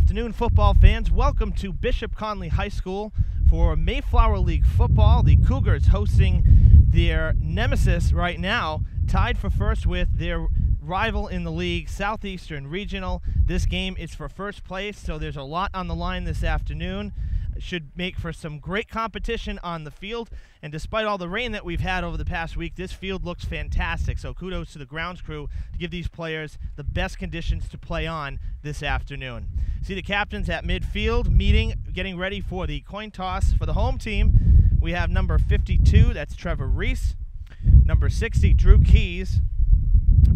afternoon, football fans. Welcome to Bishop Connolly High School for Mayflower League football. The Cougars hosting their nemesis right now, tied for first with their rival in the league, Southeastern Regional. This game is for first place, so there's a lot on the line this afternoon. Should make for some great competition on the field, and despite all the rain that we've had over the past week, this field looks fantastic, so kudos to the grounds crew to give these players the best conditions to play on this afternoon. See the captains at midfield meeting, getting ready for the coin toss. For the home team, we have number 52, that's Trevor Reese, number 60, Drew Keys,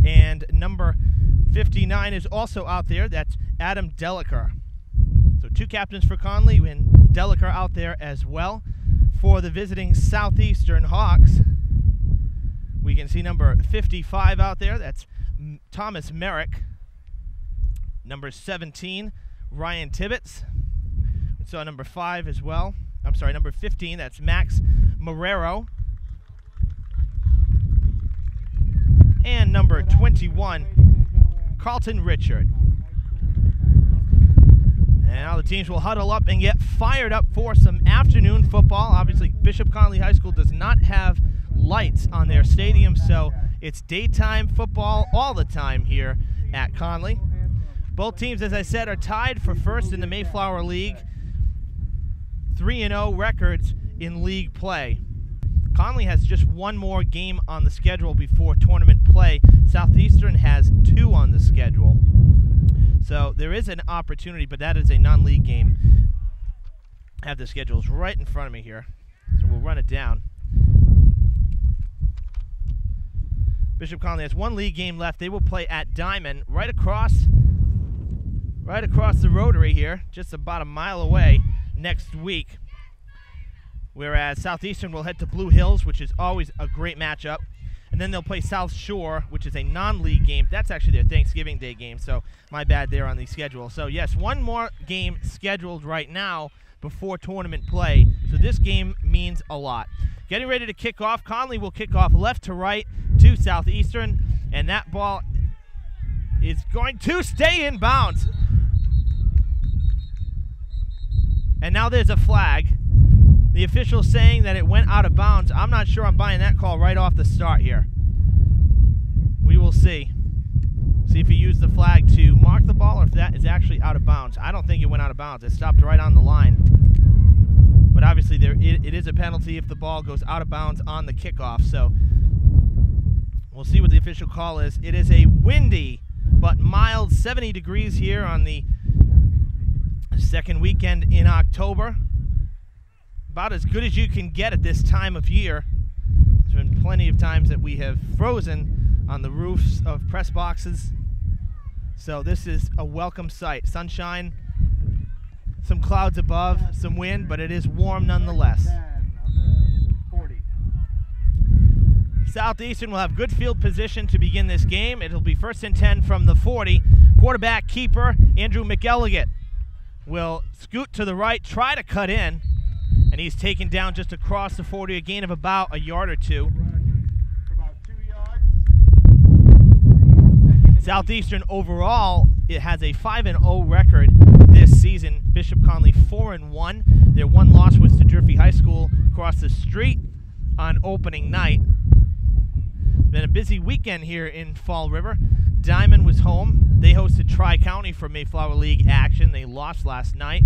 and number 59 is also out there, that's Adam Deliker. So two captains for Connolly, and Deliker out there as well. For the visiting Southeastern Hawks, we can see number 55 out there. That's Thomas Merrick. Number 17, Ryan Tibbetts. We saw number 5 as well. I'm sorry, number 15, that's Max Marrero. And number 21, Carlton Richard. And now the teams will huddle up and get fired up for some afternoon football. Obviously, Bishop Connolly High School does not have lights on their stadium, so it's daytime football all the time here at Connolly. Both teams, as I said, are tied for first in the Mayflower League. 3-0 records in league play. Connolly has just one more game on the schedule before tournament play. Southeastern has 2 on the schedule. So there is an opportunity, but that is a non-league game. I have the schedules right in front of me here, so we'll run it down. Bishop Connolly has one league game left. They will play at Diamond, right across the Rotary here, just about a mile away next week. Whereas Southeastern will head to Blue Hills, which is always a great matchup. And then they'll play South Shore, which is a non-league game. That's actually their Thanksgiving Day game, so my bad there on the schedule. So, yes, one more game scheduled right now before tournament play. So this game means a lot. Getting ready to kick off. Connolly will kick off left to right to Southeastern, and that ball is going to stay in bounds. And now there's a flag. The official saying that it went out of bounds. I'm not sure I'm buying that call right off the start here. We will see. See if he used the flag to mark the ball or if that is actually out of bounds. I don't think it went out of bounds. It stopped right on the line. But obviously it is a penalty if the ball goes out of bounds on the kickoff. So we'll see what the official call is. It is a windy but mild 70 degrees here on the second weekend in October. About as good as you can get at this time of year. There's been plenty of times that we have frozen on the roofs of press boxes. So this is a welcome sight. Sunshine, some clouds above, some wind, but it is warm nonetheless. Southeastern will have good field position to begin this game. It'll be 1st and 10 from the 40. Quarterback keeper Andrew McElligott will scoot to the right, try to cut in. And he's taken down just across the 40, a gain of about a yard or 2. About 2 yards. Southeastern overall, it has a 5-0 record this season. Bishop Connolly 4-1. Their one loss was to Durfee High School across the street on opening night. Been a busy weekend here in Fall River. Diamond was home. They hosted Tri-County for Mayflower League action. They lost last night.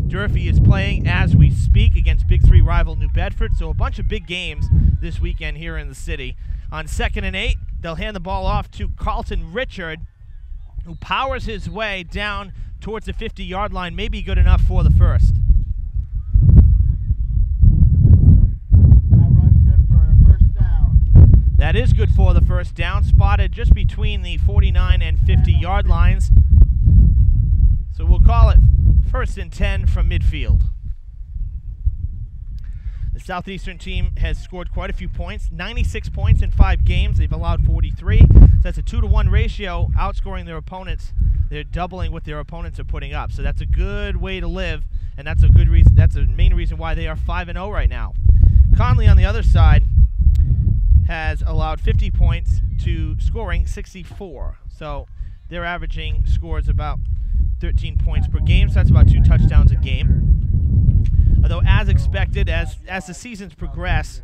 Durfee is playing as we speak against Big 3 rival New Bedford, so a bunch of big games this weekend here in the city. On 2nd and 8, they'll hand the ball off to Carlton Richard, who powers his way down towards the 50-yard line, maybe good enough for the first. That rush good for a first down. That is good for the first down, spotted just between the 49 and 50-yard lines. So we'll call it 1st and 10 from midfield. The Southeastern team has scored quite a few points, 96 points in 5 games. They've allowed 43. So that's a 2-to-1 ratio, outscoring their opponents. They're doubling what their opponents are putting up. So that's a good way to live, and that's a good reason. That's the main reason why they are 5-0 right now. Connolly on the other side has allowed 50 points to scoring 64. So they're averaging scores about 13 points per game, so that's about 2 touchdowns a game. Although, as expected, as the seasons progress,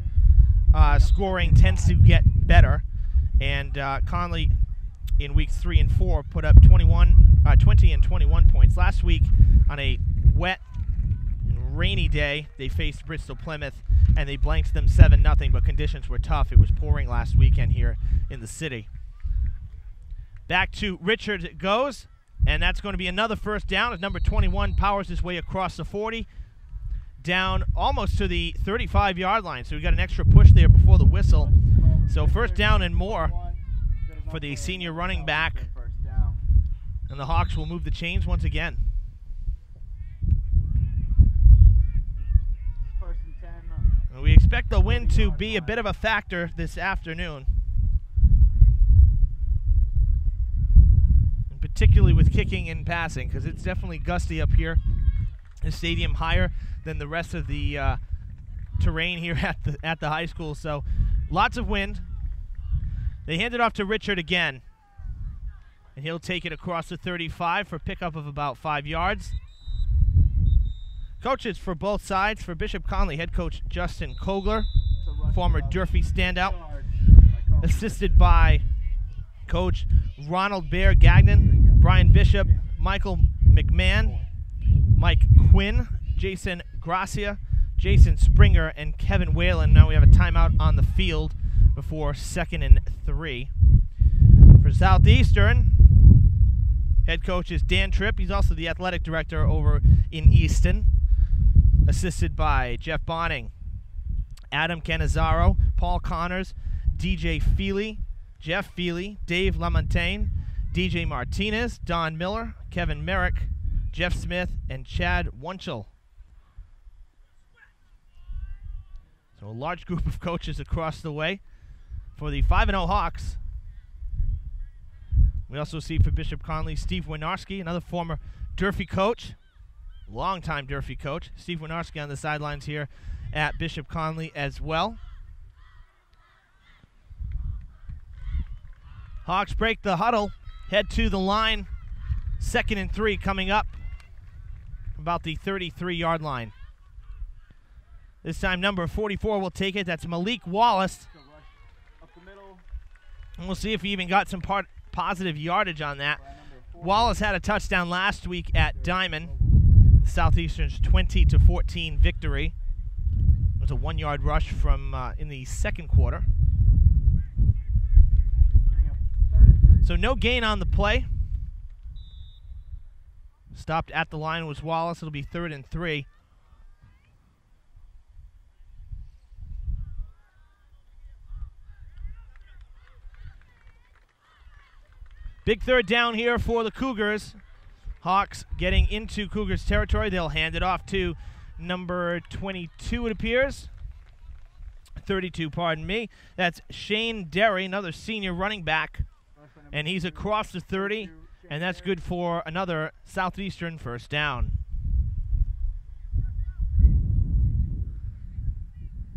scoring tends to get better. And Connolly in weeks 3 and 4 put up 20 and 21 points. Last week, on a wet and rainy day, they faced Bristol Plymouth, and they blanked them 7-0, but conditions were tough. It was pouring last weekend here in the city. Back to Richard it goes, and that's going to be another first down as number 21 powers his way across the 40, down almost to the 35-yard line. So we got an extra push there before the whistle. So first down and more for the senior running back, and the Hawks will move the chains once again. And we expect the wind to be a bit of a factor this afternoon, and particularly with kicking and passing, because it's definitely gusty up here. The stadium higher than the rest of the terrain here at the high school, so lots of wind. They hand it off to Richard again, and he'll take it across the 35 for a pickup of about 5 yards. Coaches for both sides: for Bishop Connolly, head coach Justin Kogler, former Durfee standout, assisted by coach Ronald Bear Gagnon, Brian Bishop, Michael McMahon, Mike Quinn, Jason Gracia, Jason Springer, and Kevin Whalen. Now we have a timeout on the field before 2nd and 3. For Southeastern, head coach is Dan Tripp. He's also the athletic director over in Easton, assisted by Jeff Bonning, Adam Canizaro, Paul Connors, DJ Feely, Jeff Feely, Dave Lamontagne, DJ Martinez, Don Miller, Kevin Merrick, Jeff Smith, and Chad Wunschel. So a large group of coaches across the way for the 5-0 Hawks. We also see for Bishop Connolly Steve Winarski, another former Durfee coach, longtime Durfee coach. Steve Winarski on the sidelines here at Bishop Connolly as well. Hawks break the huddle, head to the line. 2nd and 3 coming up about the 33-yard line. This time number 44 will take it. That's Malik Wallace. And we'll see if he even got some positive yardage on that. Wallace had a touchdown last week at Diamond. Southeastern's 20-14 victory. It was a 1-yard rush from in the second quarter. So no gain on the play. Stopped at the line was Wallace. It'll be 3rd and 3. Big third down here for the Cougars. Hawks getting into Cougars territory. They'll hand it off to number 22, it appears. 32, pardon me. That's Shane Derry, another senior running back. And he's across the 30, and that's good for another Southeastern first down.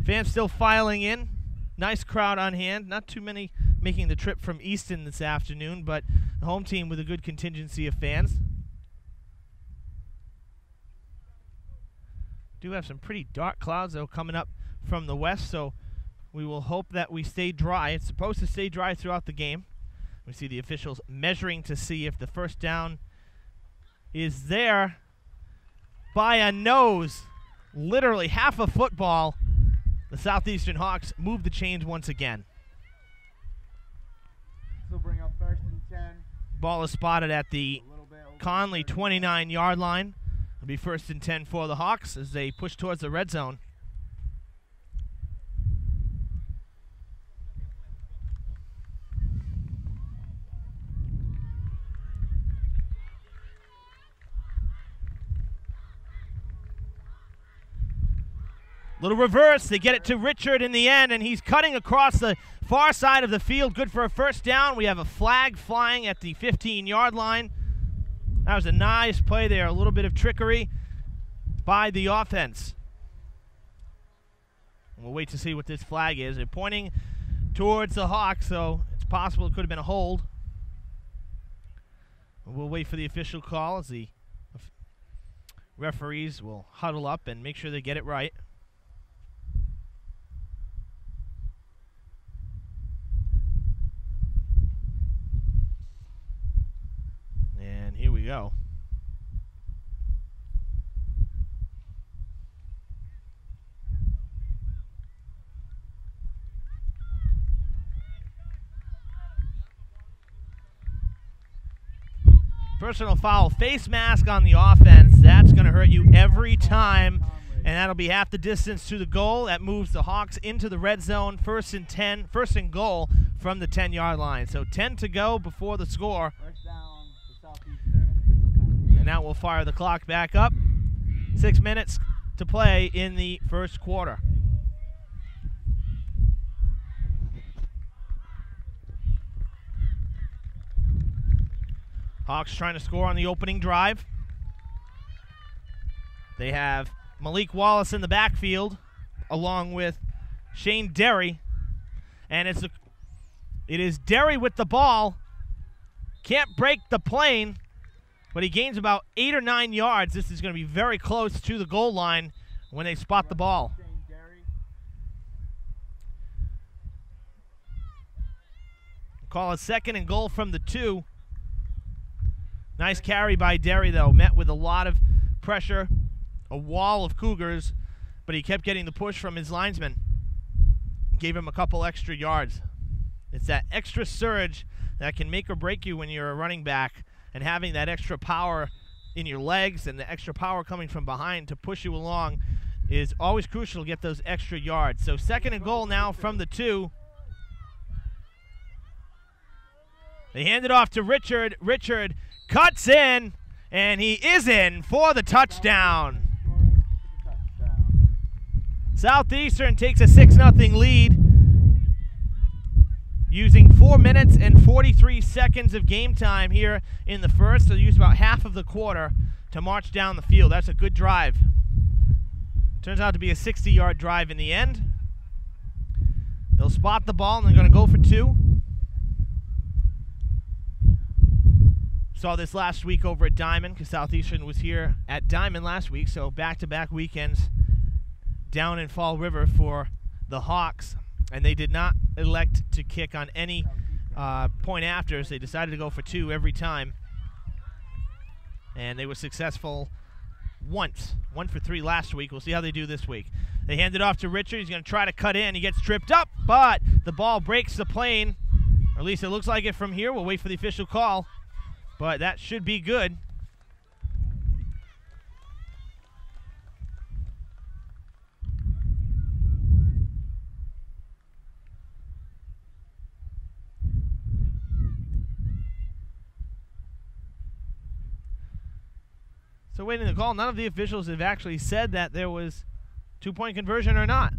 Fans still filing in. Nice crowd on hand. Not too many making the trip from Easton this afternoon, but the home team with a good contingency of fans. Do have some pretty dark clouds, though, coming up from the west, so we will hope that we stay dry. It's supposed to stay dry throughout the game. We see the officials measuring to see if the first down is there by a nose. Literally half a football. The Southeastern Hawks move the chains once again. This will bring up 1st and 10. Ball is spotted at the Connolly 29-yard line. It'll be 1st and 10 for the Hawks as they push towards the red zone. Little reverse. They get it to Richard in the end, and he's cutting across the far side of the field. Good for a first down. We have a flag flying at the 15-yard line. That was a nice play there. A little bit of trickery by the offense. We'll wait to see what this flag is. They're pointing towards the Hawks, so it's possible it could have been a hold. We'll wait for the official call as the referees will huddle up and make sure they get it right. And here we go. Personal foul, face mask on the offense. That's going to hurt you every time, and that'll be half the distance to the goal. That moves the Hawks into the red zone, first and goal from the 10-yard line. So 10 to go before the score. First down to Southeastern. And now we'll fire the clock back up. 6 minutes to play in the first quarter. Hawks trying to score on the opening drive. They have Malik Wallace in the backfield along with Shane Derry. And it is Derry with the ball. Can't break the plane, but he gains about 8 or 9 yards. This is going to be very close to the goal line when they spot the ball. Call a second and goal from the 2. Nice carry by Derry, though. Met with a lot of pressure, a wall of Cougars, but he kept getting the push from his linesman. Gave him a couple extra yards. It's that extra surge that can make or break you when you're a running back, and having that extra power in your legs and the extra power coming from behind to push you along is always crucial to get those extra yards. So second and goal now from the 2. They hand it off to Richard. Richard cuts in, and he is in for the touchdown. Southeastern takes a 6-0 lead using 4 minutes and 43 seconds of game time here in the first. They'll use about half of the quarter to march down the field. That's a good drive. Turns out to be a 60-yard drive in the end. They'll spot the ball, and they're going to go for 2. Saw this last week over at Diamond because Southeastern was here at Diamond last week, so back-to-back weekends down in Fall River for the Hawks, and they did not elect to kick on any point afters. They decided to go for 2 every time, and they were successful once. 1 for 3 last week. We'll see how they do this week. They hand it off to Richard. He's going to try to cut in. He gets tripped up, but the ball breaks the plane, or at least it looks like it from here. We'll wait for the official call. But that should be good. So waiting the call, none of the officials have actually said that there was 2-point conversion or not.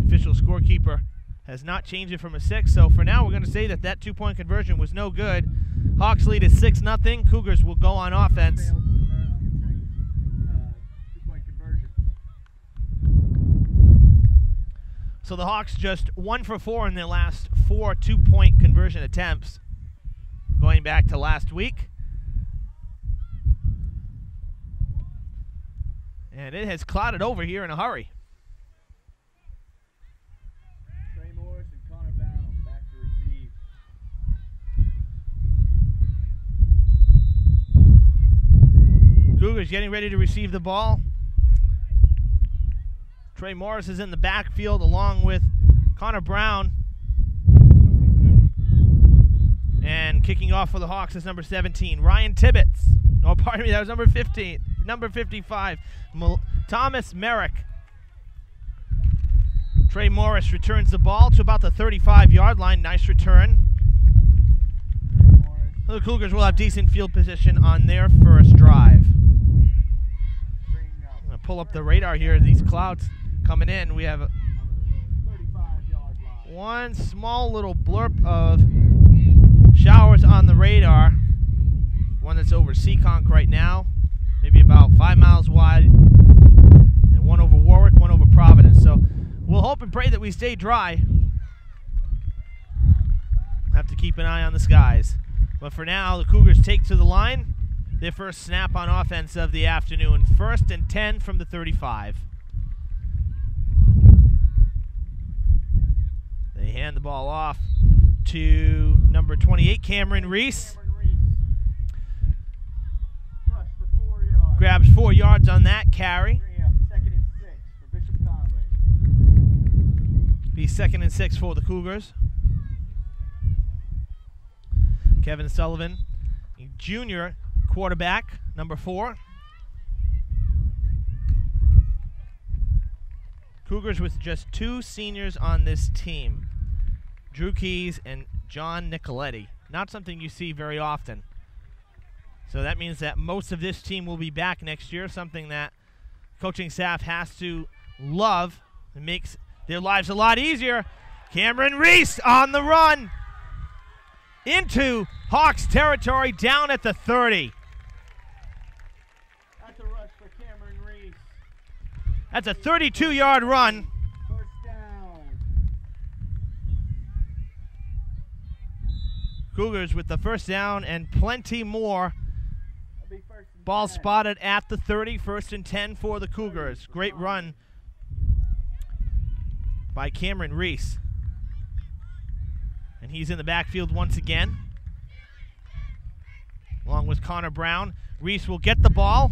Official scorekeeper has not changed it from a 6, so for now we're going to say that that 2-point conversion was no good. Hawks lead is 6-0. Cougars will go on offense. 2-point conversion. So the Hawks just 1 for 4 in their last 4 2-point conversion attempts, going back to last week. And it has clouded over here in a hurry. Cougars getting ready to receive the ball. Trey Morris is in the backfield along with Connor Brown. And kicking off for the Hawks is number 17, Ryan Tibbetts. Oh, pardon me, that was number 15. Number 55, Thomas Merrick. Trey Morris returns the ball to about the 35-yard line. Nice return. The Cougars will have decent field position on their first drive. I'm going to pull up the radar here. These clouds coming in. We have one small little blurb of showers on the radar. One that's over Seekonk right now, maybe about 5 miles wide, and one over Warwick, one over Providence. So we'll hope and pray that we stay dry. Have to keep an eye on the skies. But for now, the Cougars take to the line. Their first snap on offense of the afternoon. 1st and 10 from the 35. They hand the ball off to number 28, Cameron Reese. Rush for 4 yards. Grabs 4 yards on that carry. Bring up 2nd and 6 for Bishop Connolly. Be 2nd and 6 for the Cougars. Kevin Sullivan, junior quarterback, number 4. Cougars with just 2 seniors on this team. Drew Keys and John Nicoletti. Not something you see very often. So that means that most of this team will be back next year, something that coaching staff has to love. It makes their lives a lot easier. Cameron Reese on the run into Hawks territory, down at the 30. That's a rush for Cameron Reese. That's a 32-yard run. First down. Cougars with the first down and plenty more. That'll be 1st and Ball 10. spotted at the 30, 1st and 10 for the Cougars. Great run by Cameron Reese. And he's in the backfield once again, along with Connor Brown. Reese will get the ball.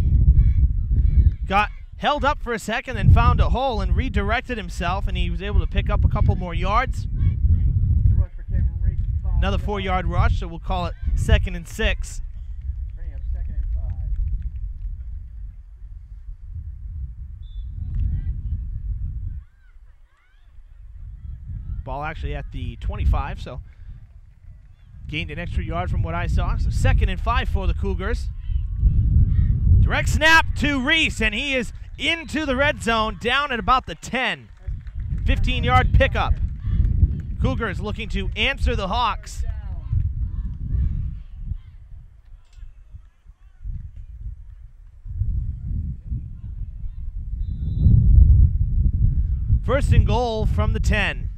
Got held up for a second, then found a hole and redirected himself, and he was able to pick up a couple more yards. The rush for Cameron Reese. Another 4-yard rush, so we'll call it 2nd and 6. Bring up 2nd and 5. Ball actually at the 25, so gained an extra yard from what I saw. So 2nd and 5 for the Cougars. Direct snap to Reese, and he is into the red zone, down at about the 10. 15-yard pickup. Cougars looking to answer the Hawks. First and goal from the 10.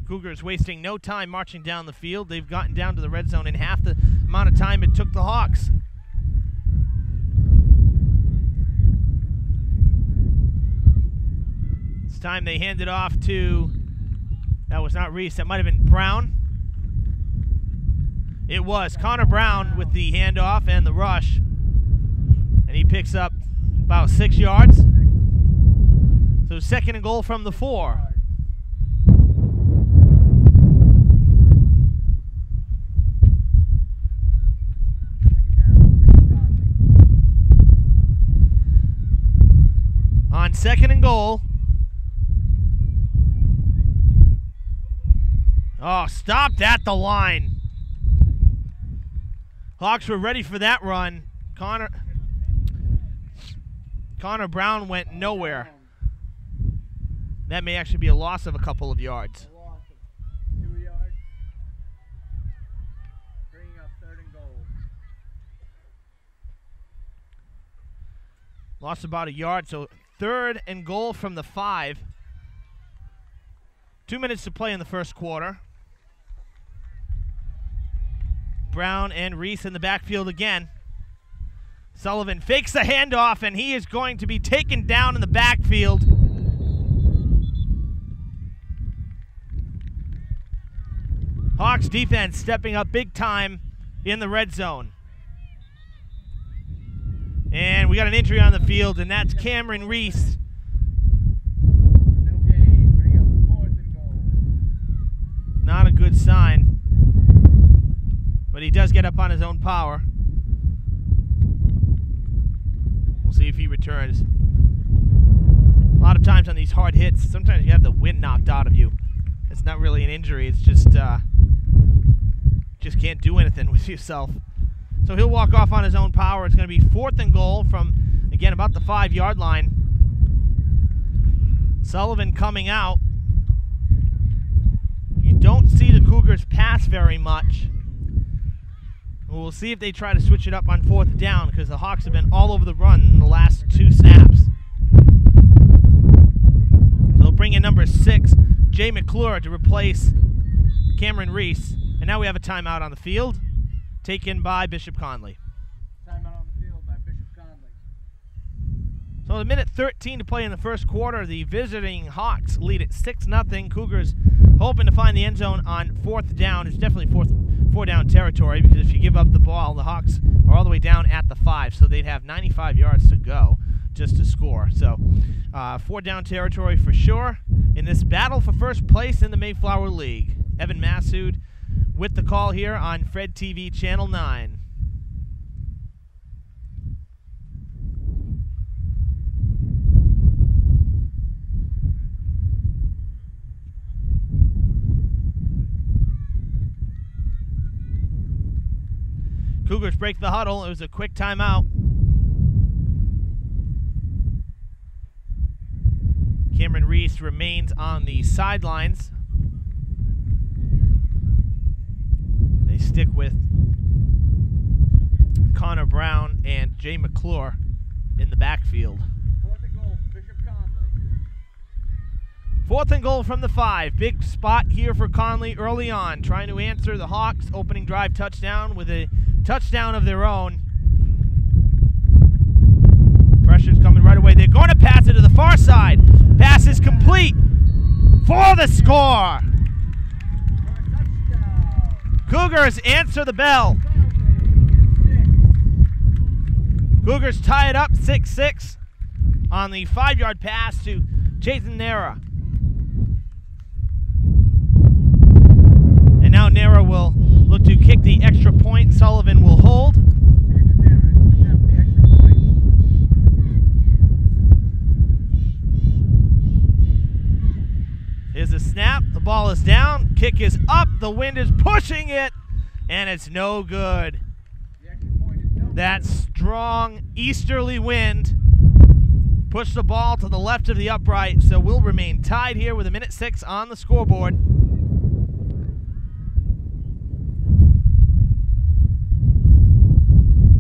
Cougars wasting no time marching down the field. They've gotten down to the red zone in half the amount of time it took the Hawks. This time they hand it off to, that was not Reese, that might have been Brown. It was Connor Brown with the handoff and the rush. And he picks up about 6 yards. So 2nd and goal from the 4. On 2nd and goal. Oh, stopped at the line. Hawks were ready for that run. Connor Brown went nowhere. That may actually be a loss of a couple of yards. A loss of 2 yards. Bringing up 3rd and goal. Lost about a yard, so 3rd and goal from the 5. 2 minutes to play in the first quarter. Brown and Reese in the backfield again. Sullivan fakes the handoff, and he is going to be taken down in the backfield. Hawks defense stepping up big time in the red zone. And we got an injury on the field, and that's Cameron Reese. No gain. Bring up 4th and goal. Not a good sign. But he does get up on his own power. We'll see if he returns. A lot of times on these hard hits, sometimes you have the wind knocked out of you. It's not really an injury. It's just can't do anything with yourself. So he'll walk off on his own power. It's going to be 4th and goal from, again, about the 5-yard line. Sullivan coming out. You don't see the Cougars pass very much. We'll see if they try to switch it up on 4th down, because the Hawks have been all over the run in the last 2 snaps. So they'll bring in number 6, Jay McClure, to replace Cameron Reese. And now we have a timeout on the field, taken by Bishop Connolly. Timeout on the field by Bishop Connolly. So a minute 13 to play in the first quarter. The visiting Hawks lead at 6-0. Cougars hoping to find the end zone on fourth down. It's definitely four down territory, because if you give up the ball, the Hawks are all the way down at the 5, so they'd have 95 yards to go just to score. So 4 down territory for sure in this battle for first place in the Mayflower League. Evan Massoud with the call here on Fred TV Channel 9. Cougars break the huddle. It was a quick timeout. Cameron Reese remains on the sidelines. They stick with Connor Brown and Jay McClure in the backfield. 4th and goal for Bishop Connolly. 4th and goal from the 5. Big spot here for Connolly early on, trying to answer the Hawks' opening drive touchdown with a touchdown of their own. Pressure's coming right away. They're going to pass it to the far side. Pass is complete for the score. Cougars answer the bell. Cougars tie it up 6-6 on the 5-yard pass to Jason Nera. And now Nera will look to kick the extra point. Sullivan will hold. Here's a snap. The ball is down. Kick is up. The wind is pushing it, and it's no good. That strong easterly wind pushed the ball to the left of the upright, so we'll remain tied here with 1:06 on the scoreboard.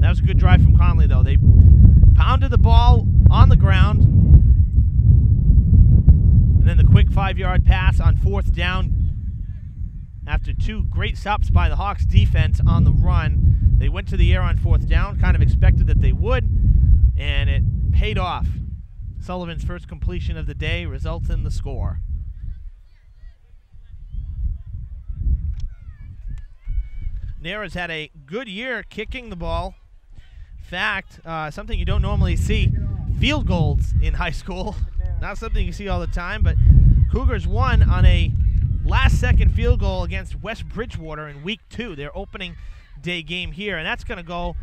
That was a good drive from Connolly, though. They pounded the ball on the ground, and then the quick 5-yard pass on 4th down. After 2 great stops by the Hawks defense on the run, they went to the air on 4th down, kind of expected that they would, and it paid off. Sullivan's first completion of the day results in the score. Nera's had a good year kicking the ball. In fact, something you don't normally see, field goals in high school. Not something you see all the time, but Cougars won on a last-second field goal against West Bridgewater in Week 2, their opening day game here, and that's going to go,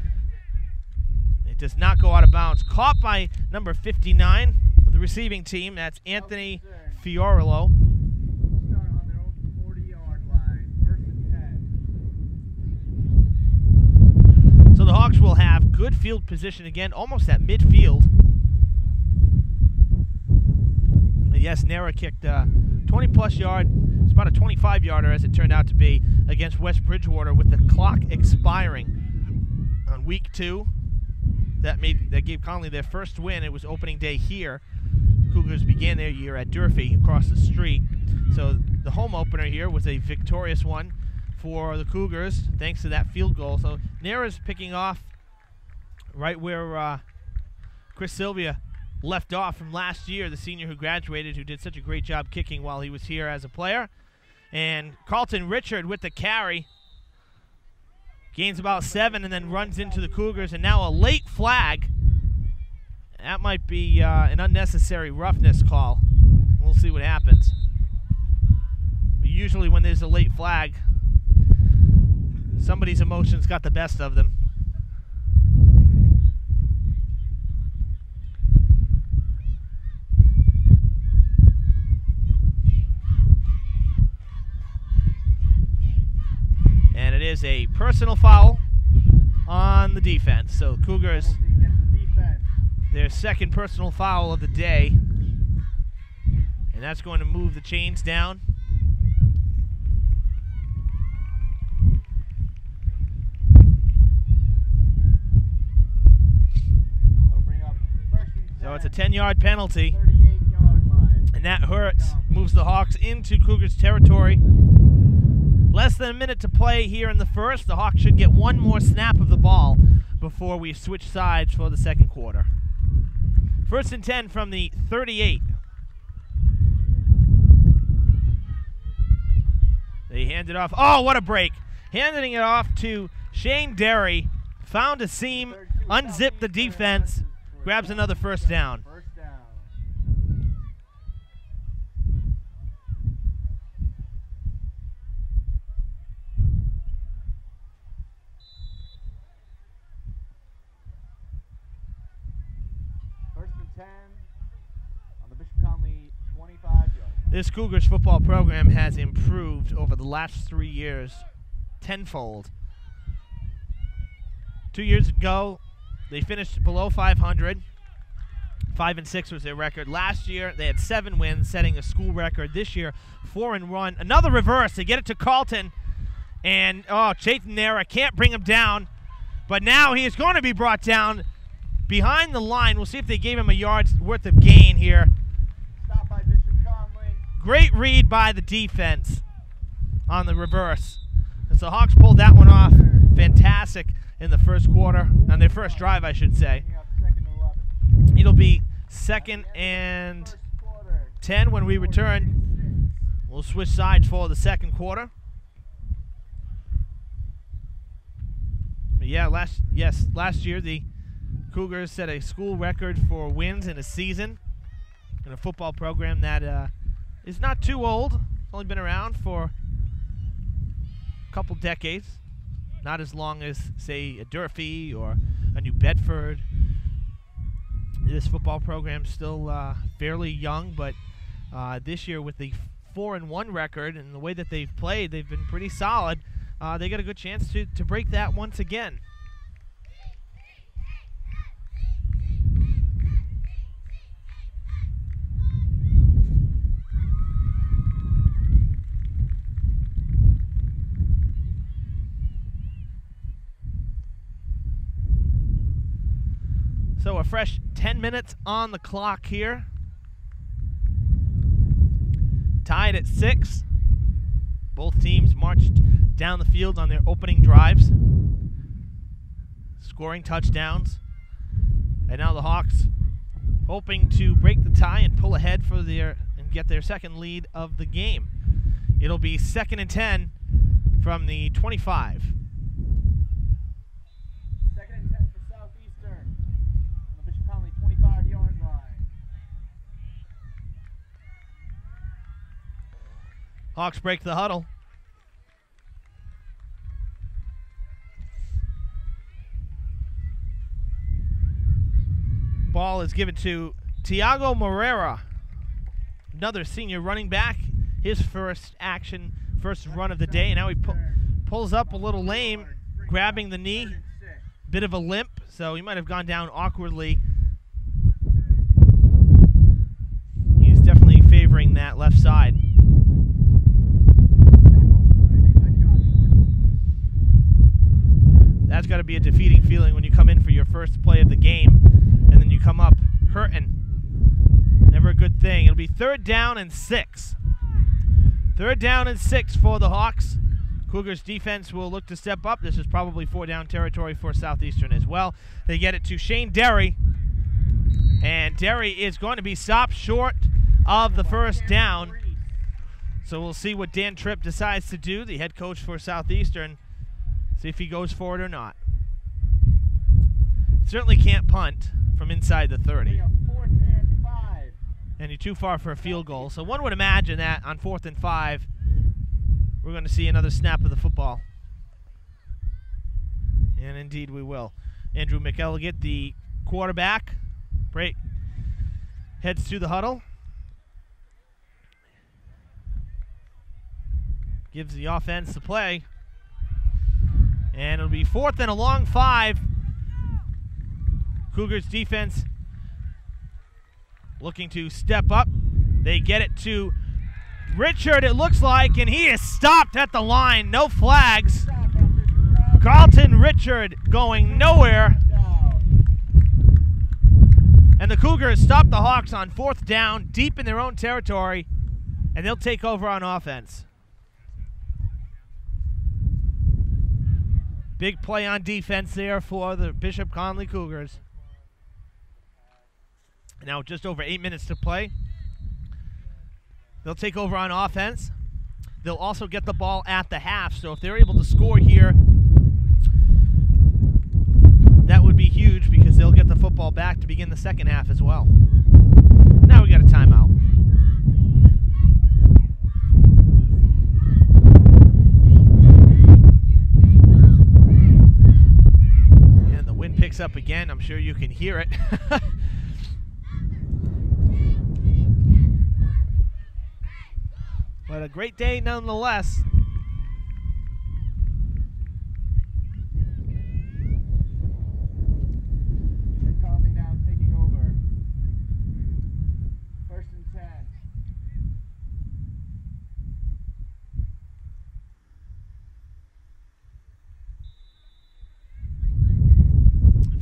it does not go out of bounds. Caught by number 59 of the receiving team, that's Anthony Fiorillo. Start on their own 40-yard line, 1st and 10. So the Hawks will have good field position again, almost at midfield. Yes, Nera kicked 20-plus yard. It's about a 25-yarder, as it turned out to be, against West Bridgewater with the clock expiring on Week 2. That gave Connolly their first win. It was opening day here. Cougars began their year at Durfee across the street. So the home opener here was a victorious one for the Cougars, thanks to that field goal. So Nera's picking off right where Chris Sylvia left off from last year, the senior who graduated, who did such a great job kicking while he was here as a player. And Carlton Richard with the carry. Gains about 7 and then runs into the Cougars. And now a late flag. That might be an unnecessary roughness call. We'll see what happens. But usually when there's a late flag, somebody's emotions got the best of them. And it is a personal foul on the defense. So Cougars, their second personal foul of the day. And that's going to move the chains down. So it's a 10-yard penalty. 38-yard line. And that hurts. Moves the Hawks into Cougars territory. Less than a minute to play here in the first. The Hawks should get one more snap of the ball before we switch sides for the second quarter. 1st and 10 from the 38. They hand it off. Oh, what a break. Handing it off to Shane Derry. Found a seam, unzipped the defense, grabs another first down. This Cougars football program has improved over the last 3 years tenfold. 2 years ago, they finished below 500. 5-6 was their record. Last year, they had 7 wins, setting a school record. This year, 4-1. Another reverse. They get it to Carlton. And, Chayton Nera can't bring him down. But now he is going to be brought down behind the line. We'll see if they gave him a yard's worth of gain here. Stop by Bishop Connolly. Great read by the defense on the reverse. As the Hawks pulled that one off. Fantastic in the first quarter. On their first drive, I should say. It'll be 2nd and 10 when we return. We'll switch sides for the second quarter. But yeah, last year the Cougars set a school record for wins in a season in a football program that is not too old. It's only been around for a couple decades. Not as long as, say, a Durfee or a New Bedford. This football program's still fairly young, but this year with the 4-1 record and the way that they've played, they've been pretty solid. They got a good chance to break that once again. So a fresh 10 minutes on the clock here. Tied at 6. Both teams marched down the field on their opening drives, scoring touchdowns. And now the Hawks hoping to break the tie and pull ahead for and get their second lead of the game. It'll be 2nd and 10 from the 25. 2nd and 10 for Southeastern on the Bishop Connolly 25-yard line. Hawks break the huddle. Ball is given to Tiago Moreira, another senior running back. His first run of the day. And now he pulls up a little lame, grabbing the knee. Bit of a limp, so he might have gone down awkwardly. He's definitely favoring that left side. That's got to be a defeating feeling when you come in for your first play of the game and then you come up hurting. Never a good thing. It'll be 3rd down and 6. 3rd down and 6 for the Hawks. Cougars defense will look to step up. This is probably 4-down territory for Southeastern as well. They get it to Shane Derry. And Derry is going to be stopped short of the first down. So we'll see what Dan Tripp decides to do, the head coach for Southeastern. See if he goes for it or not. Certainly can't punt from inside the 30. And you're too far for a field goal. So one would imagine that on 4th and 5, we're going to see another snap of the football. And indeed we will. Andrew McElligott, the quarterback, heads to the huddle. Gives the offense the play. And it'll be 4th and a long 5. Cougars defense looking to step up. They get it to Richard, it looks like, and he is stopped at the line. No flags. Carlton Richard going nowhere. And the Cougars stop the Hawks on 4th down, deep in their own territory, and they'll take over on offense. Big play on defense there for the Bishop Connolly Cougars. Now just over 8 minutes to play. They'll take over on offense. They'll also get the ball at the half, so if they're able to score here, that would be huge because they'll get the football back to begin the second half as well. Now we got a timeout. And the wind picks up again. I'm sure you can hear it. But a great day nonetheless. Connolly now taking over. 1st and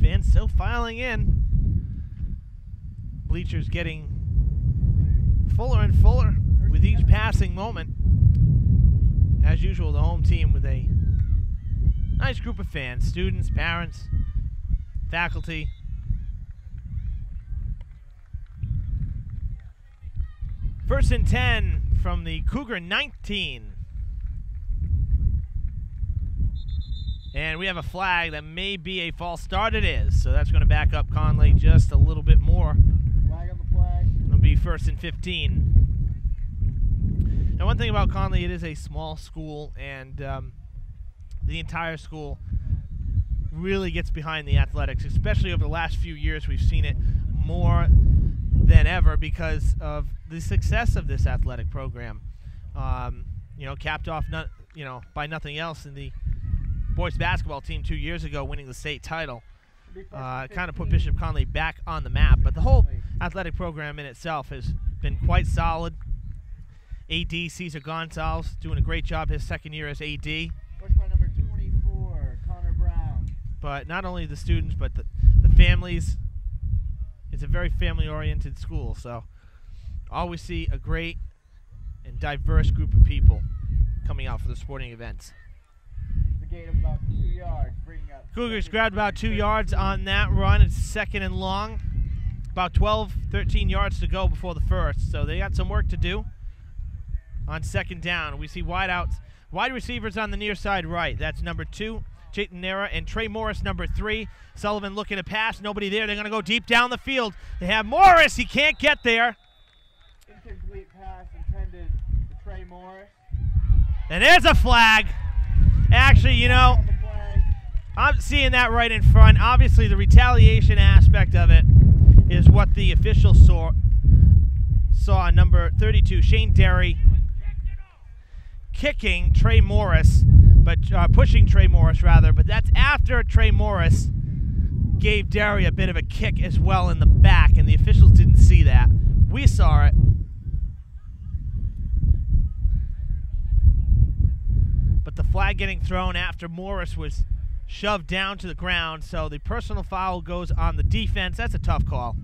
10. Fans still filing in. Bleachers getting fuller and fuller with each passing moment. As usual, the home team with a nice group of fans, students, parents, faculty. First and 10 from the Cougar 19. And we have a flag that may be a false start. It is, so that's going to back up Connolly just a little bit more. Flag on the flag. It'll be 1st and 15. Now, one thing about Connolly, it is a small school, and the entire school really gets behind the athletics, especially over the last few years. We've seen it more than ever because of the success of this athletic program. You know, capped off by nothing else in the boys basketball team 2 years ago winning the state title. Kind of put Bishop Connolly back on the map, but the whole athletic program in itself has been quite solid. AD Cesar Gonzalez doing a great job his second year as AD. Pushed by number 24, Connor Brown. But not only the students, but the families. It's a very family-oriented school, so always see a great and diverse group of people coming out for the sporting events. The gain of about 2 yards, bringing up. Cougars grabbed about 2 yards on that run. It's 2nd and long. About 12, 13 yards to go before the first, so they got some work to do. On 2nd down, we see wide receivers on the near side right. That's number 2, Chayton Nera, and Trey Morris, number 3. Sullivan looking to pass. Nobody there. They're going to go deep down the field. They have Morris. He can't get there. Incomplete pass intended to Trey Morris. And there's a flag. Actually, you know, I'm seeing that right in front. Obviously, the retaliation aspect of it is what the officials saw. Number 32, Shane Derry, kicking Trey Morris, but pushing Trey Morris rather, but that's after Trey Morris gave Derry a bit of a kick as well in the back, and the officials didn't see that. We saw it. But the flag getting thrown after Morris was shoved down to the ground, so the personal foul goes on the defense. That's a tough call.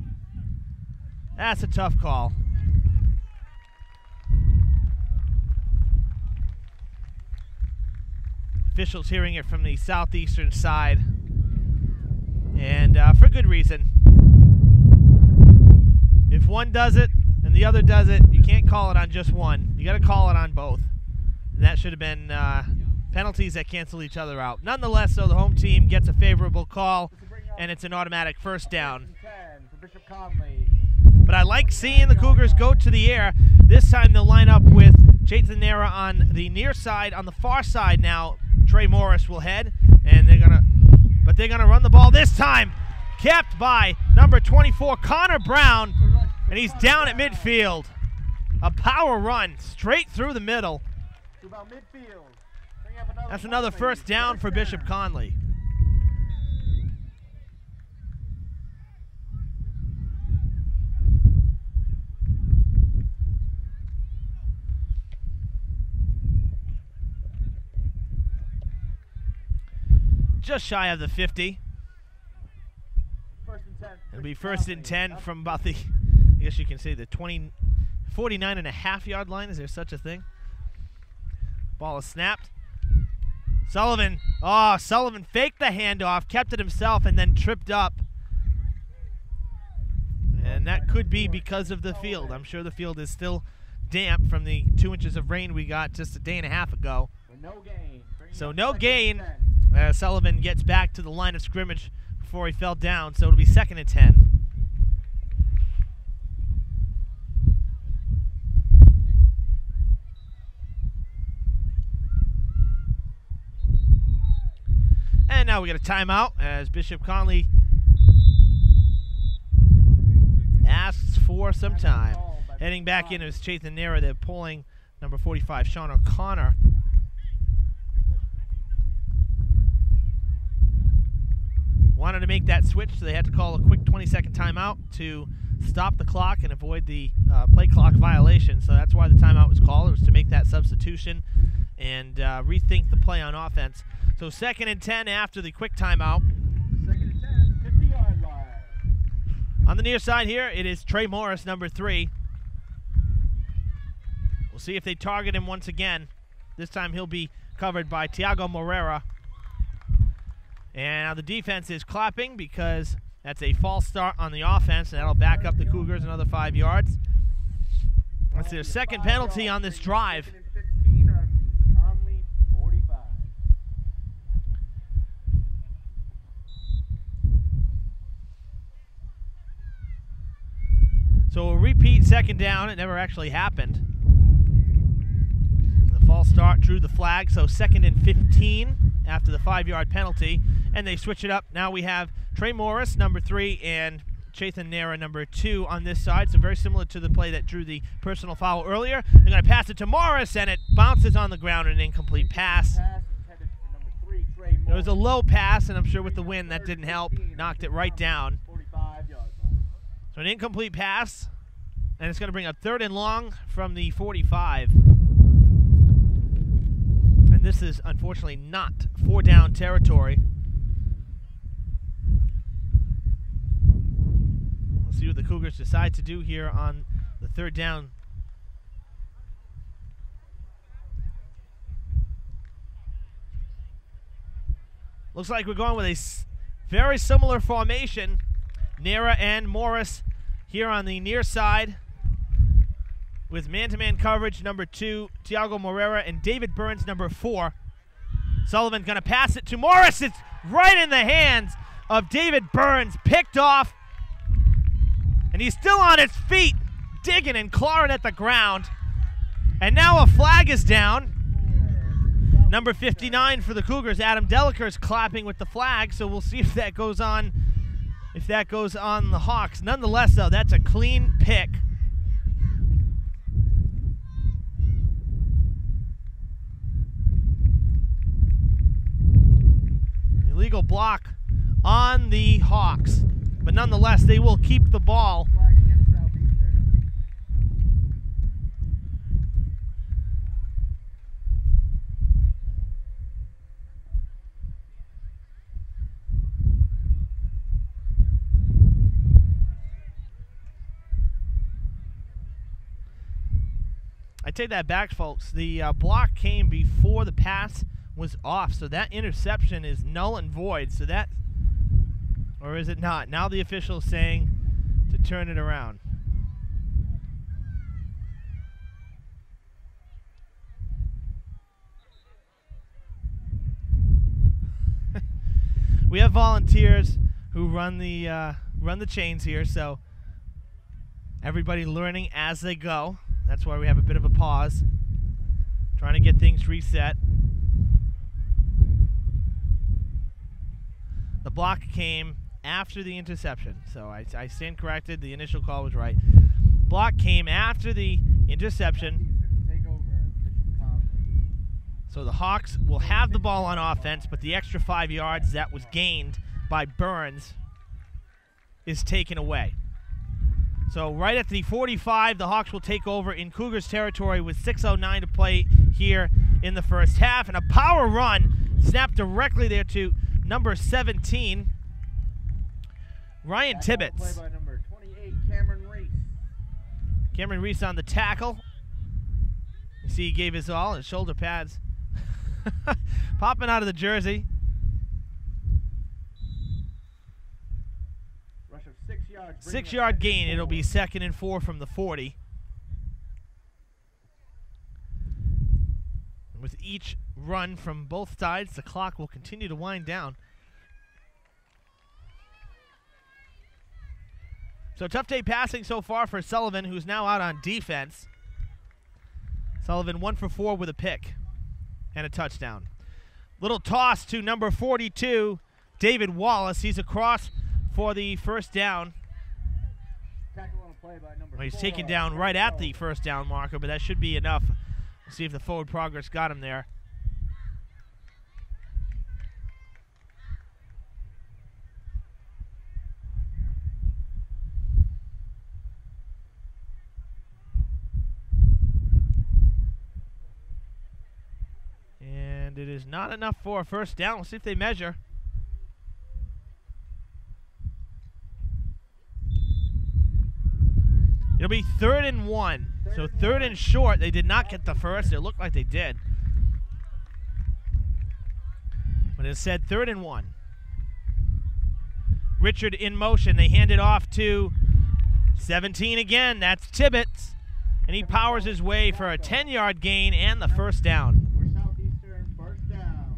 That's a tough call. Officials hearing it from the Southeastern side, and for good reason. If one does it and the other does it, you can't call it on just one. You got to call it on both. And that should have been penalties that cancel each other out. Nonetheless, though, the home team gets a favorable call, and it's an automatic first down. But I like seeing the Cougars go to the air. This time they'll line up with Chayton Nera on the near side. On the far side now, Trey Morris will head, and they're gonna run the ball this time. Kept by number 24, Connor Brown, and he's down at midfield. A power run straight through the middle. That's another first down for Bishop Connolly. Just shy of the 50. It'll be 1st and 10 from about the, I guess you can say the 49.5 yard line. Is there such a thing? Ball is snapped. Sullivan faked the handoff, kept it himself, and then tripped up. And that could be because of the field. I'm sure the field is still damp from the 2 inches of rain we got just a day and a half ago. So no gain. Sullivan gets back to the line of scrimmage before he fell down, so it'll be 2nd and 10. And now we get a timeout as Bishop Connolly asks for some time. Heading back in is Chathan Nera. They're pulling number 45, Sean O'Connor. Wanted to make that switch, so they had to call a quick 20-second timeout to stop the clock and avoid the play clock violation. So that's why the timeout was called. It was to make that substitution and rethink the play on offense. So 2nd and 10 after the quick timeout. 2nd and 10, 50-yard line. On the near side here, it is Trey Morris, number 3. We'll see if they target him once again. This time he'll be covered by Tiago Moreira. And now the defense is clapping because that's a false start on the offense, and that'll back up the Cougars another 5 yards. That's their 2nd penalty on this drive. 2nd and 15 on the Connolly 45. So a repeat 2nd down. It never actually happened. The false start drew the flag, so 2nd and 15 after the 5-yard penalty. And they switch it up. Now we have Trey Morris, number 3, and Chathan Nera, number 2 on this side. So very similar to the play that drew the personal foul earlier. They're going to pass it to Morris, and it bounces on the ground, an incomplete pass. It was a low pass, and I'm sure with the wind that didn't help. Knocked it right down. So an incomplete pass, and it's going to bring up 3rd and long from the 45. And this is unfortunately not 4-down territory. We'll see what the Cougars decide to do here on the 3rd down. Looks like we're going with a very similar formation. Nera and Morris here on the near side with man-to-man coverage, number 2, Tiago Moreira, and David Burns, number 4. Sullivan going to pass it to Morris. It's right in the hands of David Burns, picked off. And he's still on his feet, digging and clawing at the ground. And now a flag is down. Number 59 for the Cougars, Adam Deliker, is clapping with the flag, so we'll see if that goes on. If that goes on the Hawks. Nonetheless, though, that's a clean pick. Illegal block on the Hawks. But nonetheless, they will keep the ball. Flag against Southeastern. I take that back, folks. The block came before the pass was off, so that interception is null and void. So that, or is it not? Now the official is saying to turn it around. We have volunteers who run the chains here, so everybody learning as they go. That's why we have a bit of a pause, trying to get things reset. The block came after the interception, so I stand corrected. The initial call was right. Block came after the interception. So the Hawks will have the ball on offense, but the extra 5 yards that was gained by Burns is taken away. So right at the 45, the Hawks will take over in Cougars territory with 6:09 to play here in the first half. And a power run snapped directly there to number 17, Ryan Tibbetts. Play by number 28, Cameron Reese. Cameron Reese on the tackle. You see he gave his all, his shoulder pads Popping out of the jersey. Rush of 6 yards. 6-yard gain. It'll be 2nd and 4 from the 40. With each run from both sides, the clock will continue to wind down. So tough day passing so far for Sullivan, who's now out on defense. Sullivan 1 for 4 with a pick and a touchdown. Little toss to number 42, David Wallace. He's across for the first down. Tackle on a play by number He's 4, taken down right at the first down marker, but that should be enough. We'll see if the forward progress got him there. And it is not enough for a first down. We'll see if they measure. It'll be 3rd and 1. So 3rd and short. They did not get the first. It looked like they did. But it said 3rd and 1. Richard in motion. They hand it off to 17 again. That's Tibbetts. And he powers his way for a 10-yard gain and the first down. For Southeastern, first down.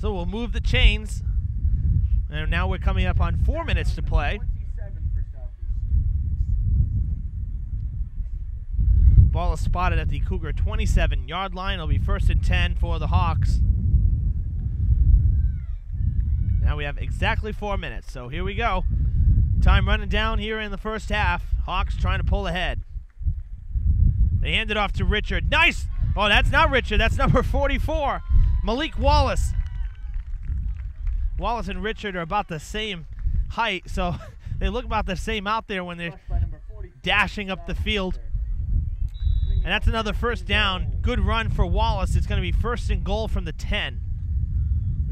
So we'll move the chains. And now we're coming up on 4 minutes to play. 27 for Southeastern. Ball is spotted at the Cougar 27-yard line. It'll be 1st and 10 for the Hawks. Now we have exactly 4 minutes. So here we go. Time running down here in the first half. Hawks trying to pull ahead. They hand it off to Richard. Nice! Oh, that's not Richard. That's number 44, Malik Wallace. Wallace and Richard are about the same height, so they look about the same out there when they're dashing up the field. And that's another first down. Good run for Wallace. It's going to be 1st and goal from the 10.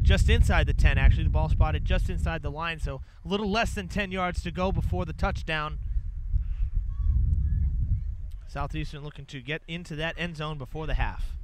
Just inside the 10, actually. The ball spotted just inside the line, so a little less than 10 yards to go before the touchdown. Southeastern looking to get into that end zone before the half.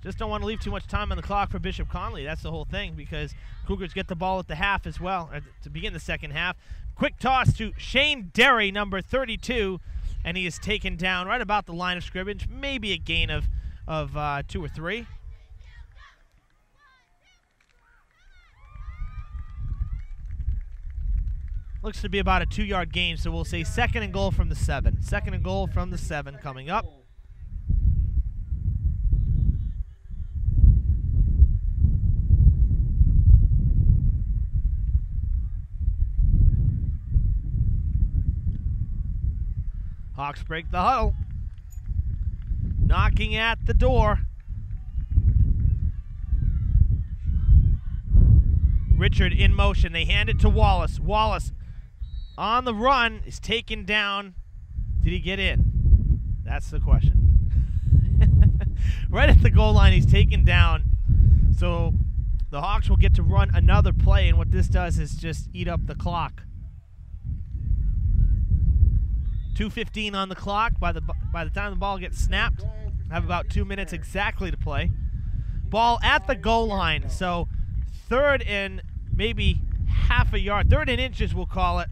Just don't want to leave too much time on the clock for Bishop Connolly. That's the whole thing, because Cougars get the ball at the half as well, or to begin the second half. Quick toss to Shane Derry, number 32, and he is taken down right about the line of scrimmage. Maybe a gain of 2 or 3. Looks to be about a 2-yard gain, so we'll say 2nd and goal from the 7. 2nd and goal from the 7 coming up. Hawks break the huddle. Knocking at the door. Richard in motion. They hand it to Wallace. Wallace on the run is taken down. Did he get in? That's the question. Right at the goal line, he's taken down. So the Hawks will get to run another play, and what this does is just eat up the clock. 2:15 on the clock. By the time the ball gets snapped, have about 2 minutes exactly to play. Ball at the goal line, so 3rd and maybe half a yard, 3rd and inches we'll call it.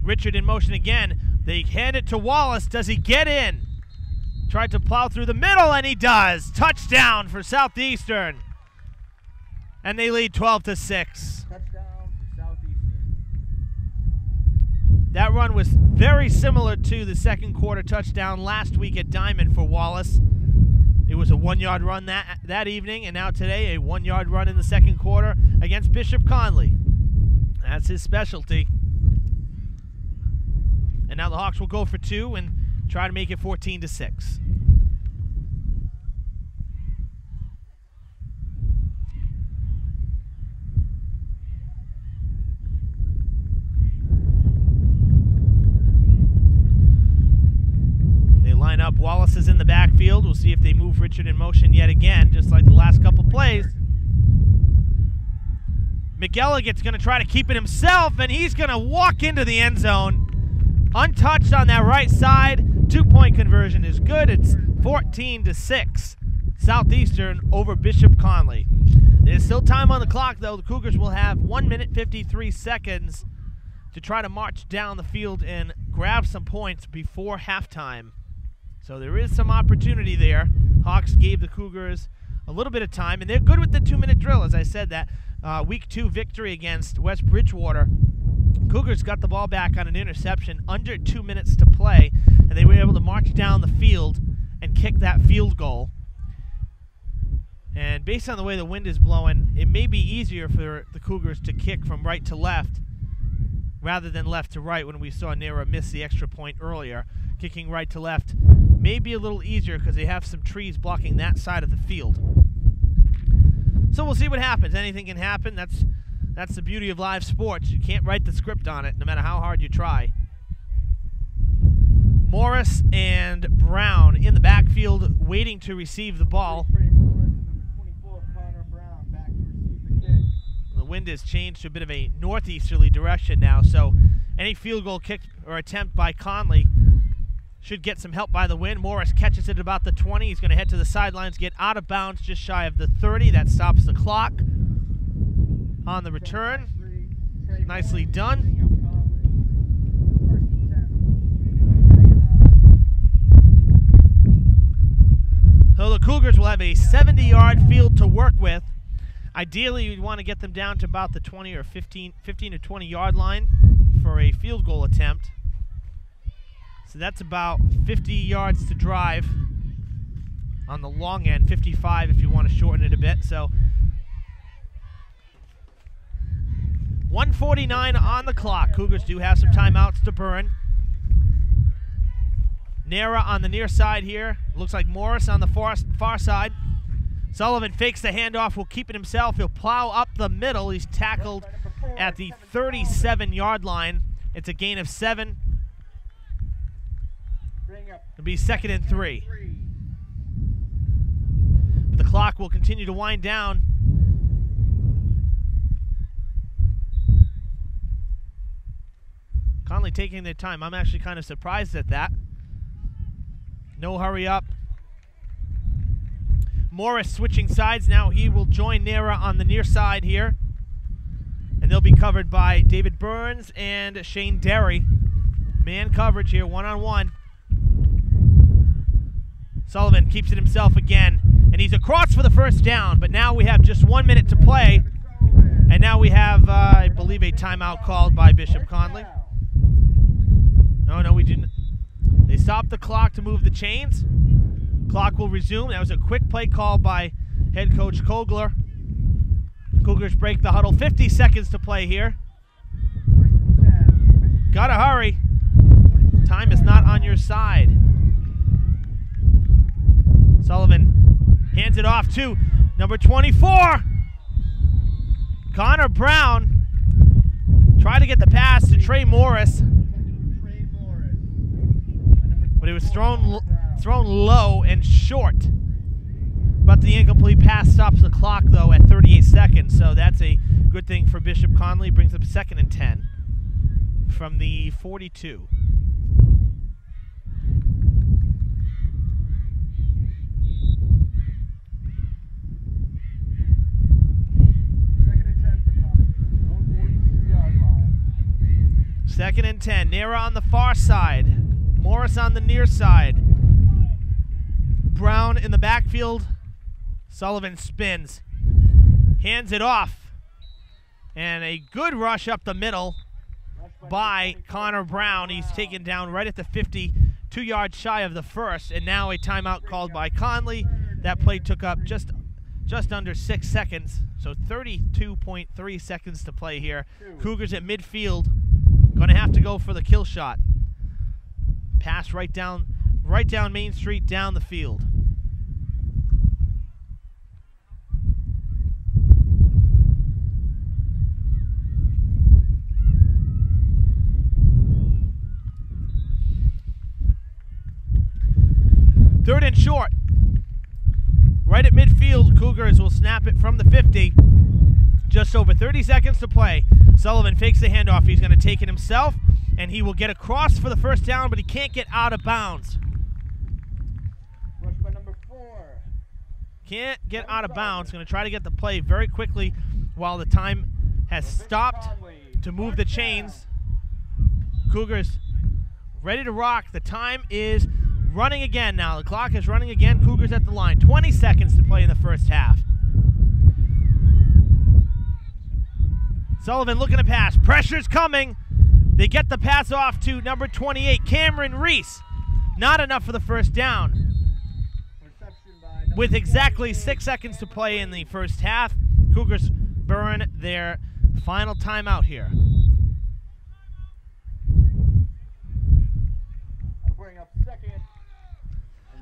Richard in motion again. They hand it to Wallace. Does he get in? Tried to plow through the middle, and he does. Touchdown for Southeastern. And they lead 12-6. That run was very similar to the second quarter touchdown last week at Diamond for Wallace. It was a 1-yard run that evening, and now today a 1-yard run in the second quarter against Bishop Connolly. That's his specialty. And now the Hawks will go for 2 and try to make it 14-6. up. Wallace is in the backfield. We'll see if they move Richard in motion yet again, just like the last couple plays. McElligot's going to try to keep it himself, and he's going to walk into the end zone. Untouched on that right side. 2-point conversion is good. It's 14-6. Southeastern over Bishop Connolly. There's still time on the clock, though. The Cougars will have 1 minute 53 seconds to try to march down the field and grab some points before halftime. So there is some opportunity there. Hawks gave the Cougars a little bit of time, and they're good with the 2-minute drill, as I said that. Week 2 victory against West Bridgewater. Cougars got the ball back on an interception under 2 minutes to play, and they were able to march down the field and kick that field goal. And based on the way the wind is blowing, it may be easier for the Cougars to kick from right to left rather than left to right when we saw Nera miss the extra point earlier. Kicking right to left may be a little easier because they have some trees blocking that side of the field. So we'll see what happens. Anything can happen. That's the beauty of live sports. You can't write the script on it no matter how hard you try. Morris and Brown in the backfield waiting to receive the ball. The wind has changed to a bit of a northeasterly direction now, so any field goal kick or attempt by Connolly should get some help by the wind. Morris catches it at about the 20. He's going to head to the sidelines, get out of bounds just shy of the 30. That stops the clock on the return. Nicely done. So the Cougars will have a 70-yard field to work with. Ideally, you'd want to get them down to about the 20 or 15 to 20-yard line for a field goal attempt. So that's about 50 yards to drive on the long end, 55 if you want to shorten it a bit. So 1:49 on the clock. Cougars do have some timeouts to burn. Nera on the near side here. Looks like Morris on the far side. Sullivan fakes the handoff, will keep it himself. He'll plow up the middle. He's tackled at the 37-yard line. It's a gain of 7. It'll be 2nd and 3. But the clock will continue to wind down. Connolly taking their time. I'm actually kind of surprised at that. No hurry up. Morris switching sides now. He will join Nera on the near side here. And they'll be covered by David Burns and Shane Derry. Man coverage here, one-on-one. Sullivan keeps it himself again. And he's across for the first down. But now we have just 1 minute to play. And now we have, I believe, a timeout called by Bishop Connolly. No, we didn't. They stopped the clock to move the chains. Clock will resume. That was a quick play call by head coach Kogler. Cougars break the huddle. 50 seconds to play here. Gotta hurry. Time is not on your side. Sullivan hands it off to number 24. Connor Brown tried to get the pass to Trey Morris, but it was thrown low and short. But the incomplete pass stops the clock, though, at 38 seconds, so that's a good thing for Bishop Connolly. Brings up 2nd and 10 from the 42. Second and 10. Nera on the far side. Morris on the near side. Brown in the backfield. Sullivan spins. Hands it off. And a good rush up the middle by Connor Brown. He's taken down right at the 50, 2 yards shy of the first. And now a timeout called by Connolly. That play took up just under 6 seconds. So 32.3 seconds to play here. Cougars at midfield. Going to have to go for the kill shot. Pass right down Main Street, down the field. Third and short. Right at midfield, Cougars will snap it from the 50. Just over 30 seconds to play. Sullivan fakes the handoff. He's going to take it himself, and he will get across for the first down, but he can't get out of bounds. Rush by number 4. Can't get out of bounds. Going to try to get the play very quickly while the time has stopped to move the chains. Cougars ready to rock. The time is running again now. The clock is running again. Cougars at the line. 20 seconds to play in the first half. Sullivan looking to pass. Pressure's coming. They get the pass off to number 28, Cameron Reese. Not enough for the first down. With exactly 6 seconds to play in the first half, Cougars burn their final timeout here.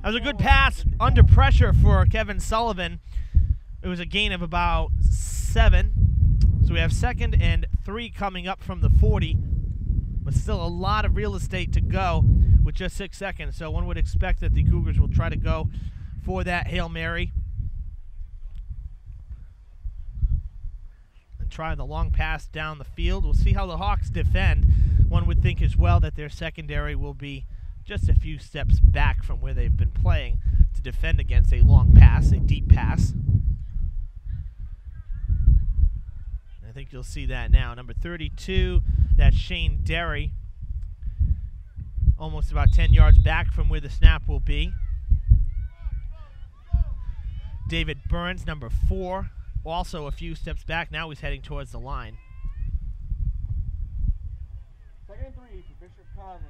That was a good pass under pressure for Kevin Sullivan. It was a gain of about 7. So we have 2nd and 3 coming up from the 40. But still a lot of real estate to go with just 6 seconds. So one would expect that the Cougars will try to go for that Hail Mary. And try the long pass down the field. We'll see how the Hawks defend. One would think as well that their secondary will be just a few steps back from where they've been playing to defend against a long pass, a deep pass. I think you'll see that now. Number 32, that's Shane Derry. Almost about 10 yards back from where the snap will be. David Burns, number 4, also a few steps back. Now he's heading towards the line. 2nd and 3 for Bishop Connolly.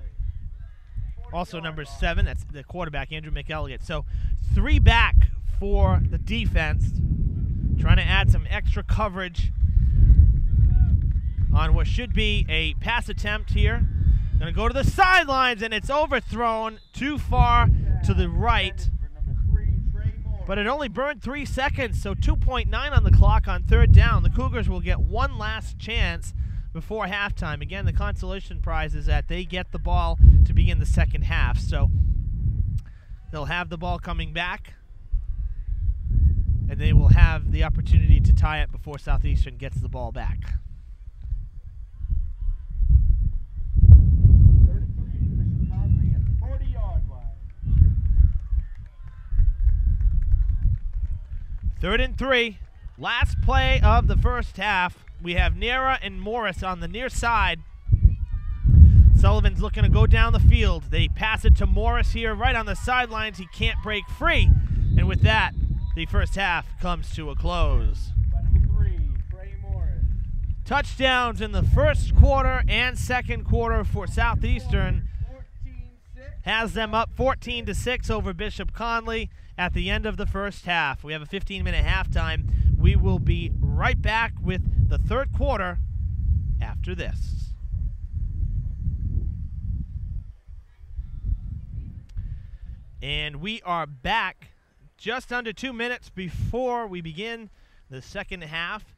Also number 7, that's the quarterback, Andrew McElligott. So 3 back for the defense. Trying to add some extra coverage on what should be a pass attempt here. Going to go to the sidelines, and it's overthrown too far to the right. But it only burned 3 seconds, so 2.9 on the clock on 3rd down. The Cougars will get one last chance before halftime. Again, the consolation prize is that they get the ball to begin the second half. So they'll have the ball coming back, and they will have the opportunity to tie it before Southeastern gets the ball back. 3rd and 3, last play of the first half. We have Nera and Morris on the near side. Sullivan's looking to go down the field. They pass it to Morris here right on the sidelines. He can't break free. And with that, the first half comes to a close. Touchdowns in the first quarter and second quarter for Southeastern. Has them up 14-6 over Bishop Connolly at the end of the first half. We have a 15-minute halftime. We will be right back with the third quarter after this. And we are back just under 2 minutes before we begin the second half.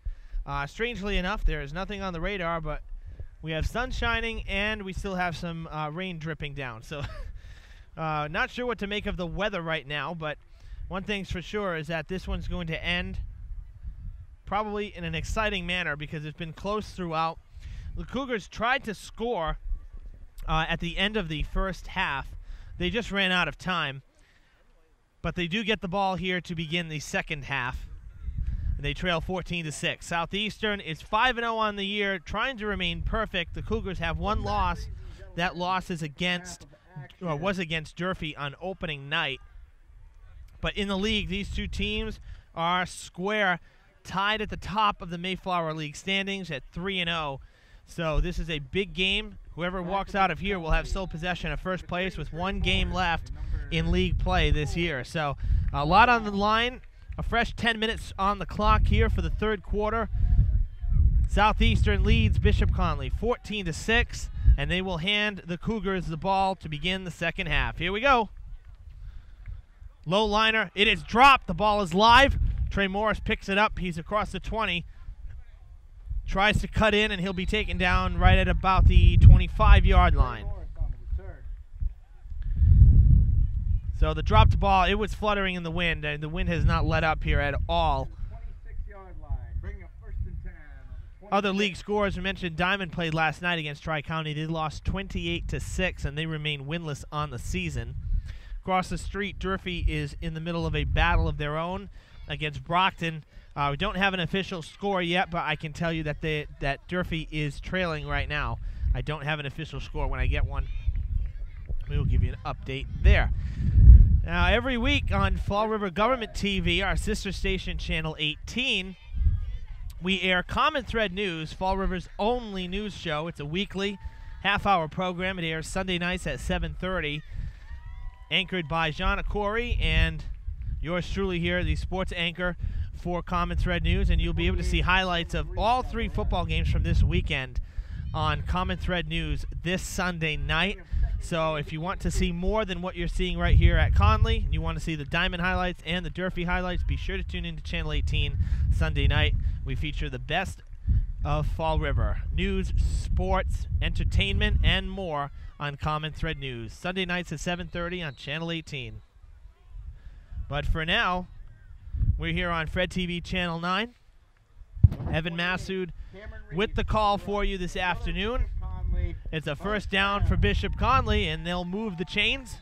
Strangely enough, there is nothing on the radar, but we have sun shining and we still have some rain dripping down. So not sure what to make of the weather right now, but one thing's for sure is that this one's going to end probably in an exciting manner because it's been close throughout. The Cougars tried to score at the end of the first half. They just ran out of time, but they do get the ball here to begin the second half. They trail 14-6. Southeastern is 5-0 on the year, trying to remain perfect. The Cougars have one loss. That loss is was against Durfee on opening night. But in the league, these two teams are square, tied at the top of the Mayflower League standings at 3-0. So this is a big game. Whoever walks out of here will have sole possession of first place with one game left in league play this year. So a lot on the line. A fresh 10 minutes on the clock here for the third quarter. Southeastern leads Bishop Connolly 14-6, and they will hand the Cougars the ball to begin the second half. Here we go. Low liner. It is dropped. The ball is live. Trey Morris picks it up. He's across the 20. Tries to cut in, and he'll be taken down right at about the 25-yard line. So the dropped ball, it was fluttering in the wind, and the wind has not let up here at all. 26-yard line. Bring up 1st and 10. Other league scores, we mentioned Diamond played last night against Tri-County. They lost 28-6, and they remain winless on the season. Across the street, Durfee is in the middle of a battle of their own against Brockton. We don't have an official score yet, but I can tell you that Durfee is trailing right now. I don't have an official score. When I get one, we will give you an update there. Now, every week on Fall River Government TV, our sister station, Channel 18, we air Common Thread News, Fall River's only news show. It's a weekly half-hour program. It airs Sunday nights at 7:30, anchored by John Corey and yours truly here, the sports anchor for Common Thread News, and you'll be able to see highlights of all 3 football games from this weekend on Common Thread News this Sunday night. So if you want to see more than what you're seeing right here at Connolly, and you want to see the Diamond highlights and the Durfee highlights, be sure to tune into Channel 18 Sunday night. We feature the best of Fall River. News, sports, entertainment, and more on Common Thread News. Sunday nights at 7:30 on Channel 18. But for now, we're here on Fred TV Channel 9. Evan Massoud with the call for you this afternoon. It's a first down for Bishop Connolly, and they'll move the chains.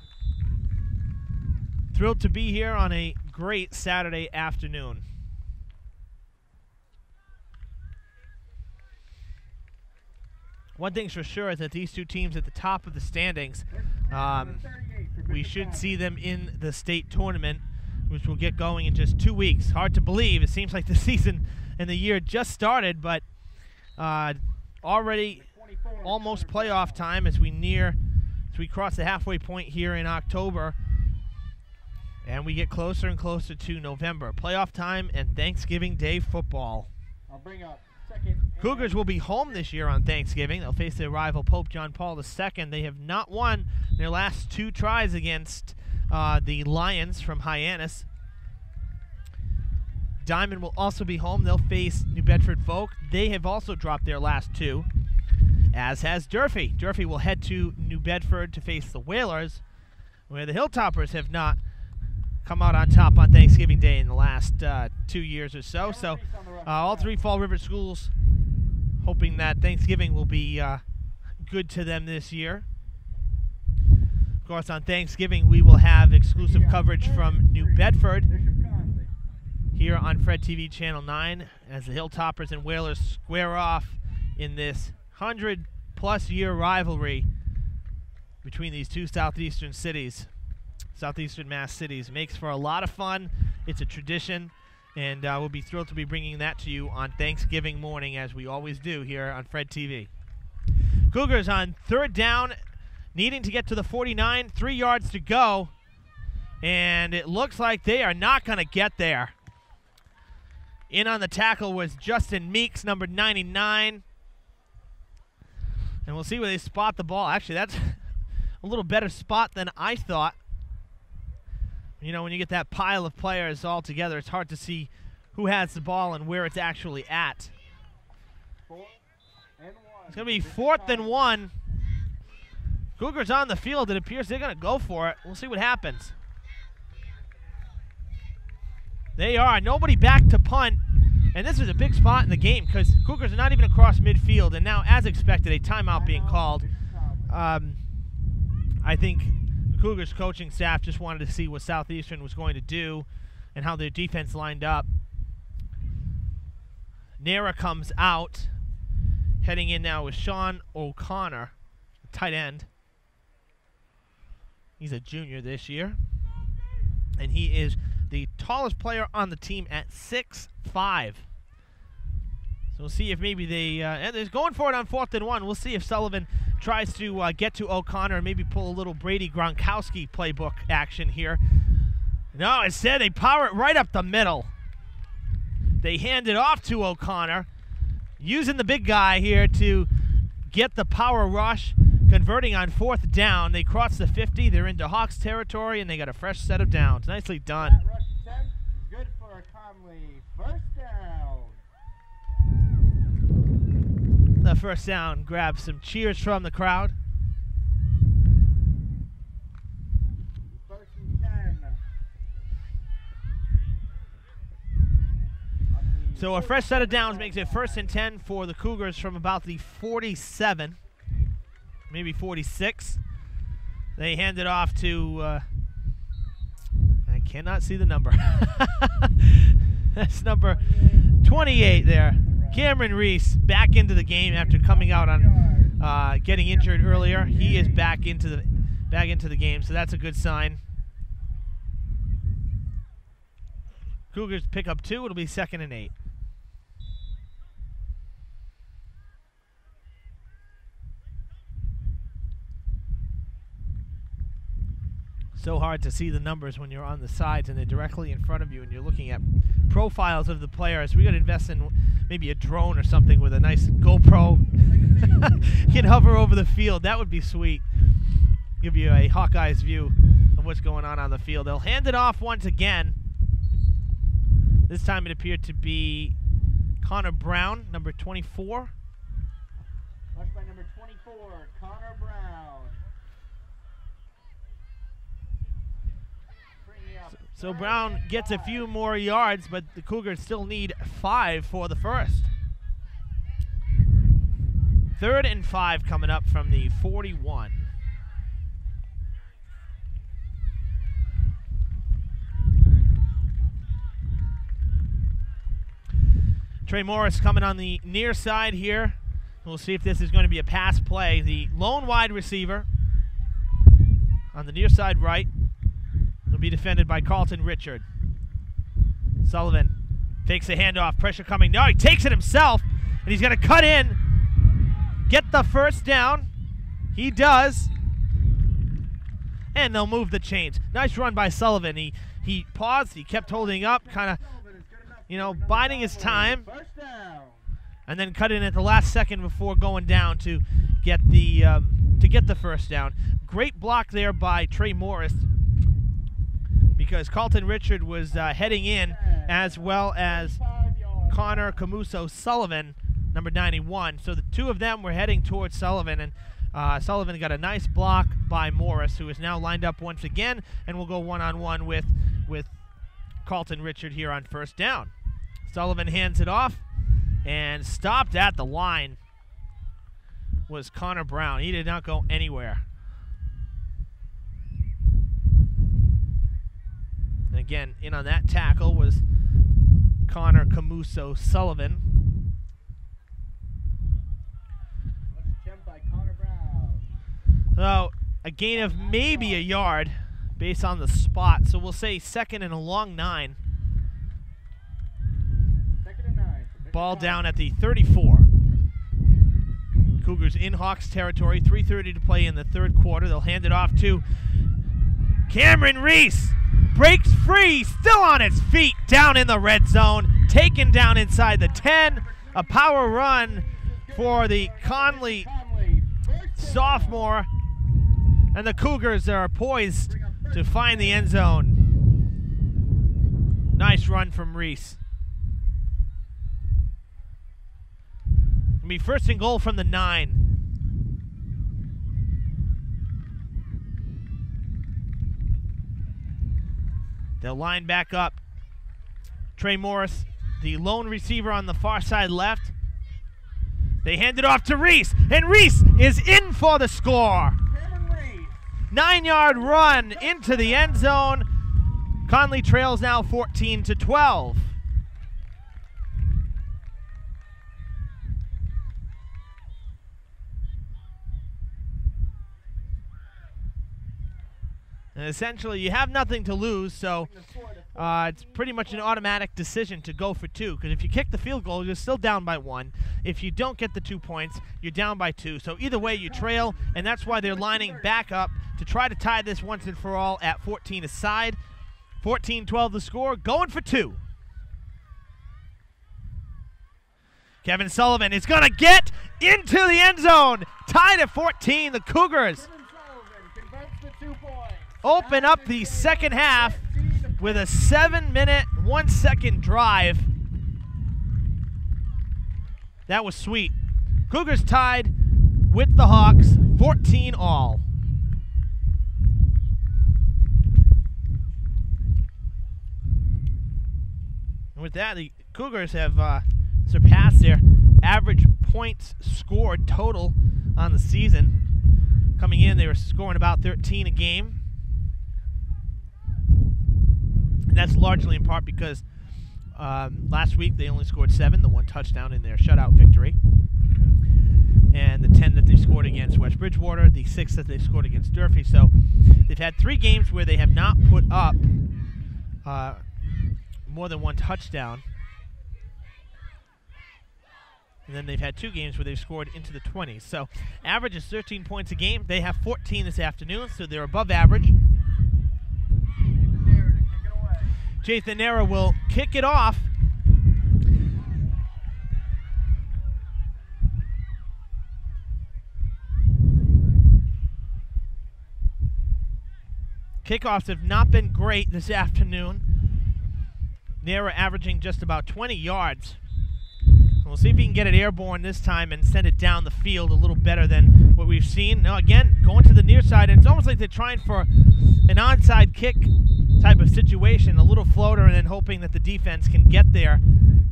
Thrilled to be here on a great Saturday afternoon. One thing's for sure is that these two teams at the top of the standings, we should see them in the state tournament, which will get going in just 2 weeks. Hard to believe. It seems like the season and the year just started, but already almost playoff time as we cross the halfway point here in October, and we get closer and closer to November. Playoff time and Thanksgiving Day football. I'll bring up 2nd. Cougars will be home this year on Thanksgiving. They'll face their rival Pope John Paul II. They have not won their last 2 tries against the Lions from Hyannis. Diamond will also be home. They'll face New Bedford Folk. They have also dropped their last 2, as has Durfee. Durfee will head to New Bedford to face the Whalers, where the Hilltoppers have not come out on top on Thanksgiving Day in the last 2 years or so. So all 3 Fall River schools hoping that Thanksgiving will be good to them this year. Of course, on Thanksgiving, we will have exclusive coverage from New Bedford here on Fred TV Channel 9 as the Hilltoppers and Whalers square off in this 100-plus year rivalry between these 2 southeastern Mass cities. Makes for a lot of fun. It's a tradition, and we'll be thrilled to be bringing that to you on Thanksgiving morning, as we always do here on Fred TV. Cougars on 3rd down, needing to get to the 49, 3 yards to go, and it looks like they are not going to get there. In on the tackle was Justin Meeks, number 99. And we'll see where they spot the ball. Actually, that's a little better spot than I thought. You know, when you get that pile of players all together, it's hard to see who has the ball and where it's actually at. 4th and 1. It's going to be 4th and 1. Cougars on the field. It appears they're going to go for it. We'll see what happens. They are. Nobody back to punt. And this is a big spot in the game because Cougars are not even across midfield. And now, as expected, a timeout being called. I think the Cougars coaching staff just wanted to see what Southeastern was going to do and how their defense lined up. Nara comes out. Heading in now is Sean O'Connor, tight end. He's a junior this year. And he is the tallest player on the team at 6'5". So we'll see if maybe they're going for it on 4th and 1. We'll see if Sullivan tries to get to O'Connor and maybe pull a little Brady Gronkowski playbook action here. No, instead they power it right up the middle. They hand it off to O'Connor, using the big guy here to get the power rush, converting on 4th down. They cross the 50. They're into Hawks territory, and they got a fresh set of downs. Nicely done. That rush attempt is good for Connolly. 1st down. The first down grabs some cheers from the crowd. 1st and 10. So a fresh set of downs makes it 1st and 10 for the Cougars from about the 47, maybe 46. They hand it off to, I cannot see the number. That's number 28 there. Cameron Reese back into the game after coming out on getting injured earlier. He is back into the game, so that's a good sign. Cougars pick up 2. It'll be 2nd and 8. So hard to see the numbers when you're on the sides and they're directly in front of you and you're looking at profiles of the players. We got to invest in maybe a drone or something with a nice GoPro. You can hover over the field. That would be sweet. Give you a Hawkeye's view of what's going on the field. They'll hand it off once again. This time it appeared to be Connor Brown, number 24. Rushed by number 24, Connor Brown. So Brown gets a few more yards, but the Cougars still need 5 for the first. 3rd and 5 coming up from the 41. Trey Morris coming on the near side here. We'll see if this is going to be a pass play. The lone wide receiver on the near side right will be defended by Carlton Richard. Sullivan takes the handoff, pressure coming. No, he takes it himself, and he's going to cut in, get the first down. He does, and they'll move the chains. Nice run by Sullivan. He paused, he kept holding up, kind of, biding his time, and then cut in at the last second before going down to get the first down. Great block there by Trey Morris, because Carlton Richard was heading in, as well as Connor Camuso Sullivan, number 91. So the two of them were heading towards Sullivan, and Sullivan got a nice block by Morris, who is now lined up once again, and will go one-on-one with Carlton Richard here on first down. Sullivan hands it off, and stopped at the line was Connor Brown. He did not go anywhere. And again, in on that tackle was Connor Camuso Sullivan. So a gain of maybe a yard based on the spot. So we'll say 2nd and a long 9. 2nd and 9. Ball down at the 34. Cougars in Hawks territory. 3:30 to play in the 3rd quarter. They'll hand it off to Cameron Reese. Breaks free, still on its feet, down in the red zone, taken down inside the 10. A power run for the Connolly sophomore, and the Cougars are poised to find the end zone. Nice run from Reese. It'll be 1st and goal from the 9. They'll line back up. Trey Morris, the lone receiver on the far side left. They hand it off to Reese, and Reese is in for the score. 9-yard run into the end zone. Connolly trails now 14-12. And essentially, you have nothing to lose, so it's pretty much an automatic decision to go for 2. Because if you kick the field goal, you're still down by 1. If you don't get the 2 points, you're down by 2. So either way, you trail, and that's why they're lining back up to try to tie this once and for all at 14 aside. 14-12 the score, going for 2. Kevin Sullivan is going to get into the end zone. Tied at 14, the Cougars open up the second half with a 7-minute, 1-second drive. That was sweet. Cougars tied with the Hawks, 14 all. And with that, the Cougars have surpassed their average points scored total on the season. Coming in, they were scoring about 13 a game. And that's largely in part because last week they only scored 7, the 1 touchdown in their shutout victory. And the 10 that they scored against West Bridgewater, the 6 that they scored against Durfee. So they've had 3 games where they have not put up more than 1 touchdown. And then they've had 2 games where they've scored into the 20s. So average is 13 points a game. They have 14 this afternoon, so they're above average. Jathan Nera will kick it off. Kickoffs have not been great this afternoon. Nera averaging just about 20 yards. So we'll see if he can get it airborne this time and send it down the field a little better than what we've seen. Now again, going to the near side, and it's almost like they're trying for an onside kick type of situation, a little floater, and then hoping that the defense can get there,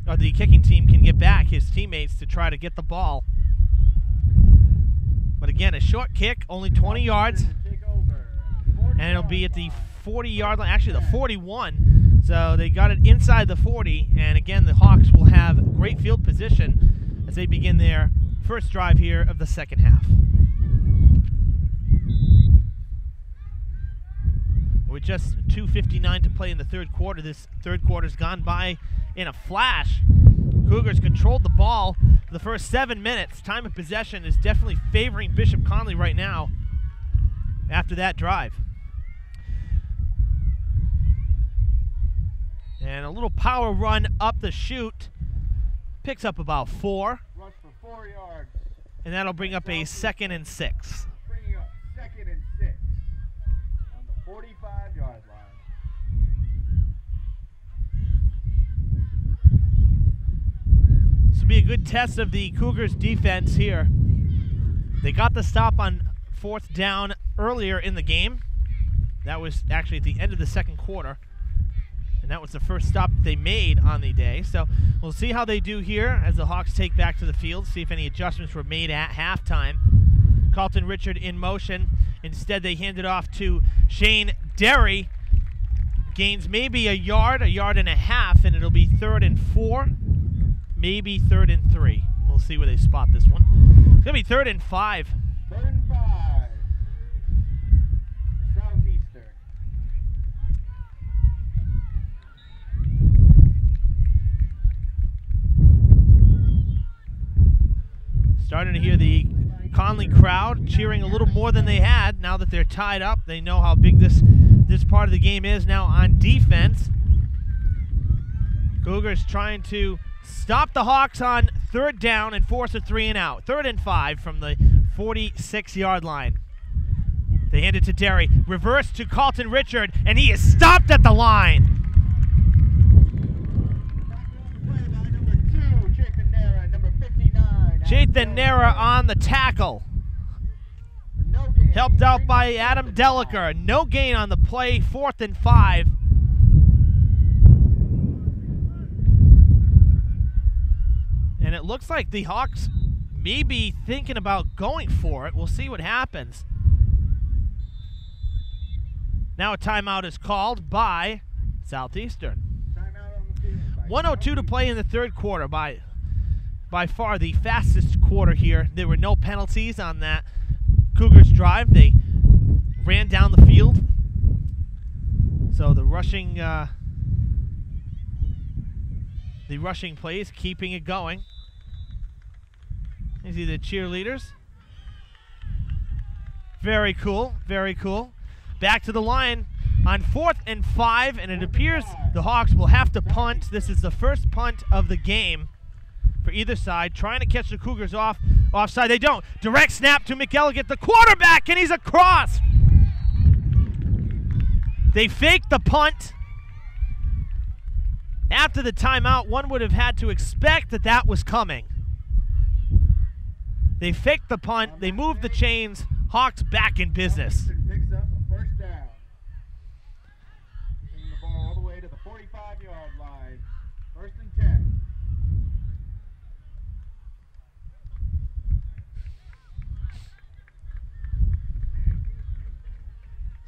or the kicking team can get back his teammates to try to get the ball. But again, a short kick, only 20 yards. And it'll be at the 40-yard line, actually the 41. So they got it inside the 40. And again, the Hawks will have great field position as they begin their first drive here of the second half. With just 2:59 to play in the third quarter, this third quarter's gone by in a flash. Cougars controlled the ball for the first 7 minutes. Time of possession is definitely favoring Bishop Connolly right now after that drive. And a little power run up the chute. Picks up about 4. Rush for 4 yards. And that'll bring up a 2nd and 6. Bringing up 2nd and 6 on the 45-yard line. This will be a good test of the Cougars' defense here. They got the stop on 4th down earlier in the game. That was actually at the end of the second quarter. And that was the first stop they made on the day. So we'll see how they do here as the Hawks take back to the field, see if any adjustments were made at halftime. Carlton Richard in motion. Instead, they hand it off to Shane Derry. Gains maybe a yard and a half, and it'll be 3rd and 4, maybe 3rd and 3. We'll see where they spot this one. It's going to be 3rd and 5. 3rd and 5. Southeastern. Starting to hear the Connolly crowd cheering a little more than they had now that they're tied up. They know how big this part of the game is now on defense. Cougars trying to stop the Hawks on 3rd down and force a 3 and out. 3rd and 5 from the 46-yard line. They hand it to Derry. Reverse to Carlton Richard, and he is stopped at the line. Jathan Nera on the tackle. Helped out by Adam Deliker. No gain on the play, 4th and 5. And it looks like the Hawks may be thinking about going for it. We'll see what happens. Now a timeout is called by Southeastern. 1:02 to play in the third quarter. By far the fastest quarter here. There were no penalties on that Cougars drive. They ran down the field. So the rushing plays, keeping it going. You see the cheerleaders. Very cool, very cool. Back to the line on 4th and 5, and it appears the Hawks will have to punt. This is the first punt of the game for either side, trying to catch the Cougars offside. They don't. Direct snap to McElligott, the quarterback, and he's across. They faked the punt. After the timeout, one would have had to expect that that was coming. They faked the punt. They moved the chains. Hawks back in business. Picks up a first down. Taking the ball all the way to the 45-yard line. 1st and 10.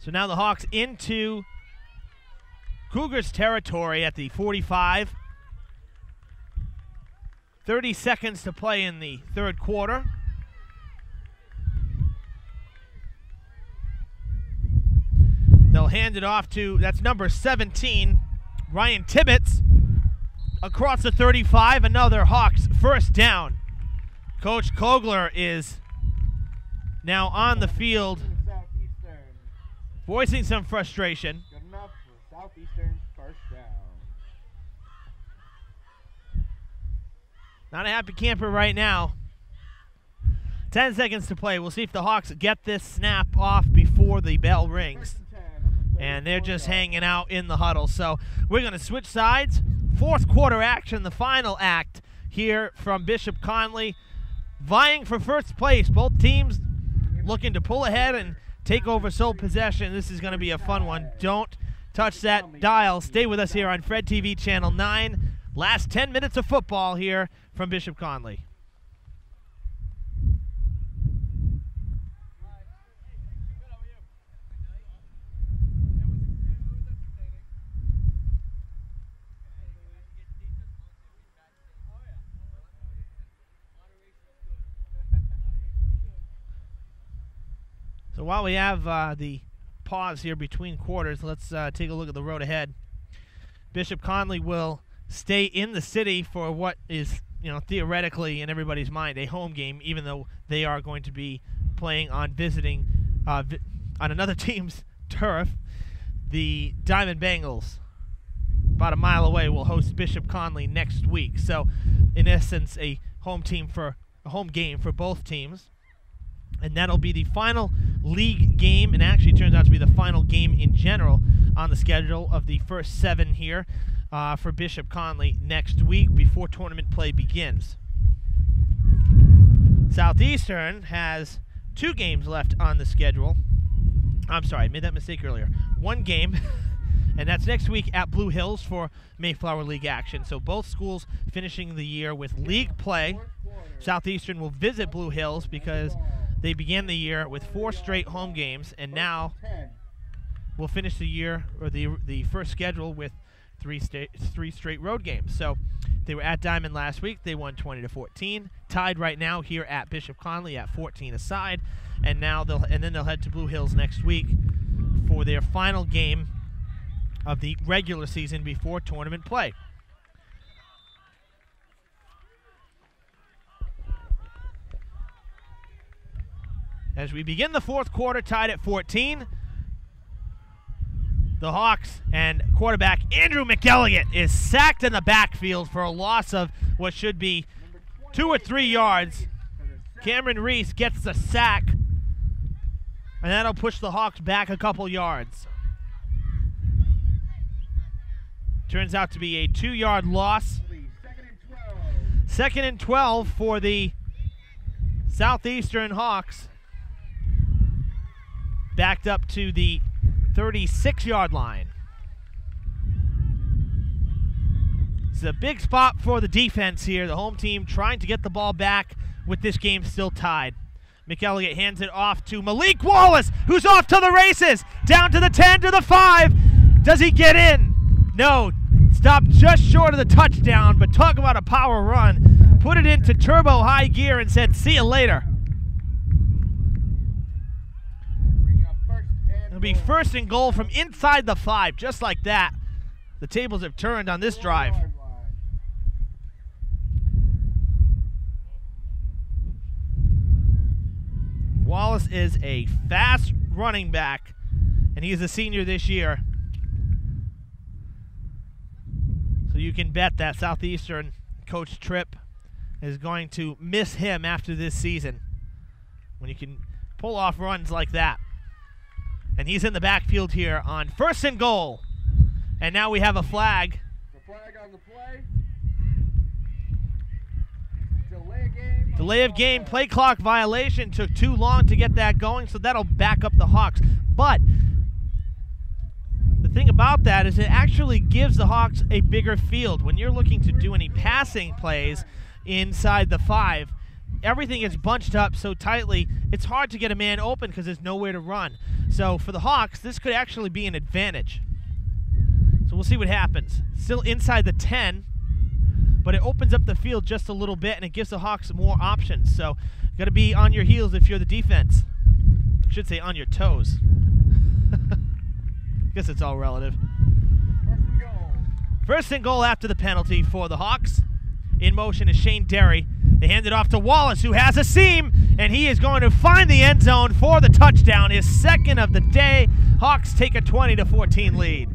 So now the Hawks into Cougars territory at the 45. 30 seconds to play in the third quarter. They'll hand it off to, that's number 17, Ryan Tibbetts, across the 35. Another Hawks first down. Coach Kogler is now on the field, voicing some frustration. Good enough for Southeastern first down. Not a happy camper right now. 10 seconds to play. We'll see if the Hawks get this snap off before the bell rings. And they're just hanging out in the huddle. So we're going to switch sides. Fourth quarter action, the final act here from Bishop Connolly. Vying for first place. Both teams looking to pull ahead and take over sole possession. This is going to be a fun one. Don't touch that dial. Stay with us here on Fred TV Channel 9. Last 10 minutes of football here from Bishop Connolly. So while we have the pause here between quarters, let's take a look at the road ahead. Bishop Connolly will stay in the city for what is, theoretically in everybody's mind a home game, even though they are going to be playing on visiting on another team's turf. The Diamond Bengals, about a mile away, will host Bishop Connolly next week. So, in essence, a home game for both teams. And that'll be the final league game, and actually turns out to be the final game in general on the schedule of the first 7 here for Bishop Connolly next week before tournament play begins. Southeastern has 2 games left on the schedule. I'm sorry, I made that mistake earlier. 1 game, and that's next week at Blue Hills for Mayflower League action. So both schools finishing the year with league play. Southeastern will visit Blue Hills because they began the year with 4 straight home games, and now we'll finish the year, or the first schedule, with 3 straight road games. So they were at Diamond last week. They won 20-14. Tied right now here at Bishop Connolly at 14 aside, and then they'll head to Blue Hills next week for their final game of the regular season before tournament play. As we begin the fourth quarter, tied at 14, the Hawks and quarterback Andrew McElligott is sacked in the backfield for a loss of what should be 2 or 3 yards. Cameron Reese gets the sack, and that'll push the Hawks back a couple yards. Turns out to be a 2-yard loss. 2nd and 12 for the Southeastern Hawks. Backed up to the 36-yard line. It's a big spot for the defense here. The home team trying to get the ball back with this game still tied. McElligott hands it off to Malik Wallace, who's off to the races. Down to the 10, to the 5. Does he get in? No. Stopped just short of the touchdown, but talk about a power run. Put it into turbo high gear and said, see you later. It'll be 1st and goal from inside the 5, just like that. The tables have turned on this drive. Wallace is a fast running back, and he's a senior this year. So you can bet that Southeastern Coach Tripp is going to miss him after this season when you can pull off runs like that. And he's in the backfield here on 1st and goal. And now we have a flag. The flag on the play. Delay of game, play clock violation. Took too long to get that going, so that'll back up the Hawks. But the thing about that is it actually gives the Hawks a bigger field. When you're looking to do any passing plays inside the 5, everything is bunched up so tightly, it's hard to get a man open because there's nowhere to run. So for the Hawks, this could actually be an advantage. So we'll see what happens. Still inside the 10, but it opens up the field just a little bit, and it gives the Hawks more options. So you got to be on your heels if you're the defense. I should say on your toes. I guess it's all relative. First and goal after the penalty for the Hawks. In motion is Shane Derry. They hand it off to Wallace, who has a seam, and he is going to find the end zone for the touchdown, his second of the day. Hawks take a 20-14 lead.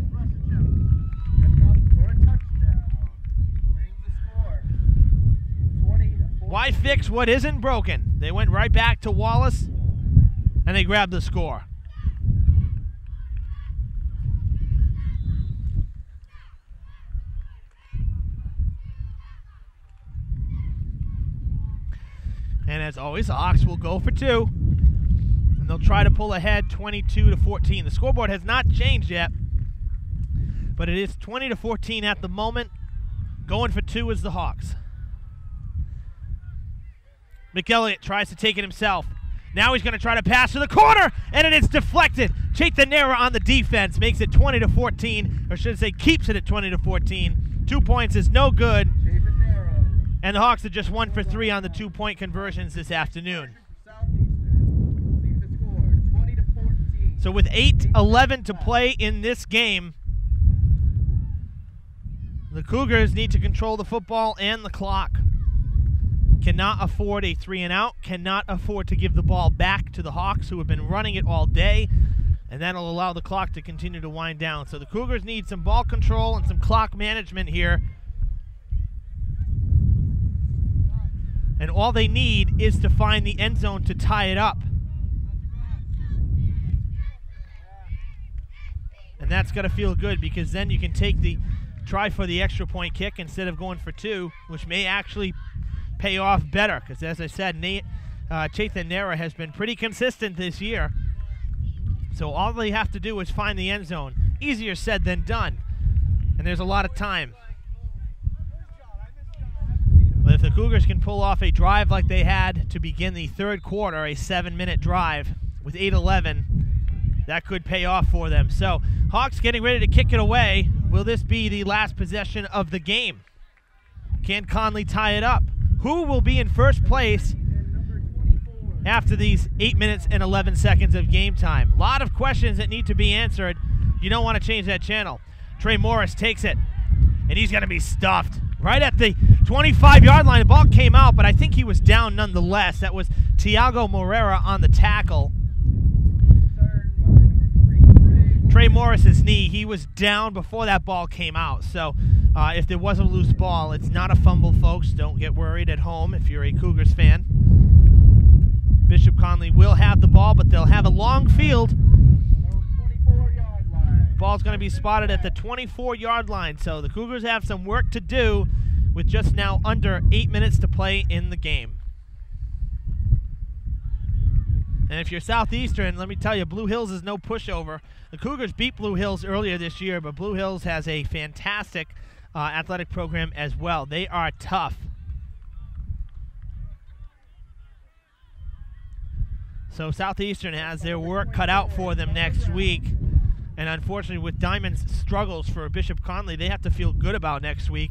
Why fix what isn't broken? They went right back to Wallace, and they grabbed the score. And as always, the Hawks will go for two, and they'll try to pull ahead 22-14. The scoreboard has not changed yet, but it is 20-14 at the moment. Going for two is the Hawks. McElliott tries to take it himself. Now he's going to try to pass to the corner, and it is deflected. Chaithanera on the defense makes it 20-14, or should I say keeps it at 20-14. 2 points is no good. And the Hawks are just 1 for 3 on the 2-point conversions this afternoon. So with 8:11 to play in this game, the Cougars need to control the football and the clock. Cannot afford a 3-and-out, cannot afford to give the ball back to the Hawks, who have been running it all day, and that'll allow the clock to continue to wind down. So the Cougars need some ball control and some clock management here. And all they need is to find the end zone to tie it up. And that's got to feel good, because then you can try for the extra point kick instead of going for two, which may actually pay off better, because as I said, Chaithanera has been pretty consistent this year. So all they have to do is find the end zone. Easier said than done. And there's a lot of time. But if the Cougars can pull off a drive like they had to begin the third quarter, a 7-minute drive with 8:11, that could pay off for them. So Hawks getting ready to kick it away. Will this be the last possession of the game? Can Connolly tie it up? Who will be in first place after these 8 minutes and 11 seconds of game time? A lot of questions that need to be answered. You don't want to change that channel. Trey Morris takes it, and he's going to be stuffed. Right at the 25-yard line, the ball came out, but I think he was down nonetheless. That was Tiago Moreira on the tackle. Trey Morris's knee, he was down before that ball came out. So if there was a loose ball, it's not a fumble, folks. Don't get worried at home if you're a Cougars fan. Bishop Connolly will have the ball, but they'll have a long field. Ball's going to be spotted at the 24-yard line. So the Cougars have some work to do with just now under 8 minutes to play in the game. And if you're Southeastern, let me tell you, Blue Hills is no pushover. The Cougars beat Blue Hills earlier this year, but Blue Hills has a fantastic athletic program as well. They are tough. So Southeastern has their work cut out for them next week. And unfortunately, with Diamond's struggles for Bishop Connolly, they have to feel good about next week,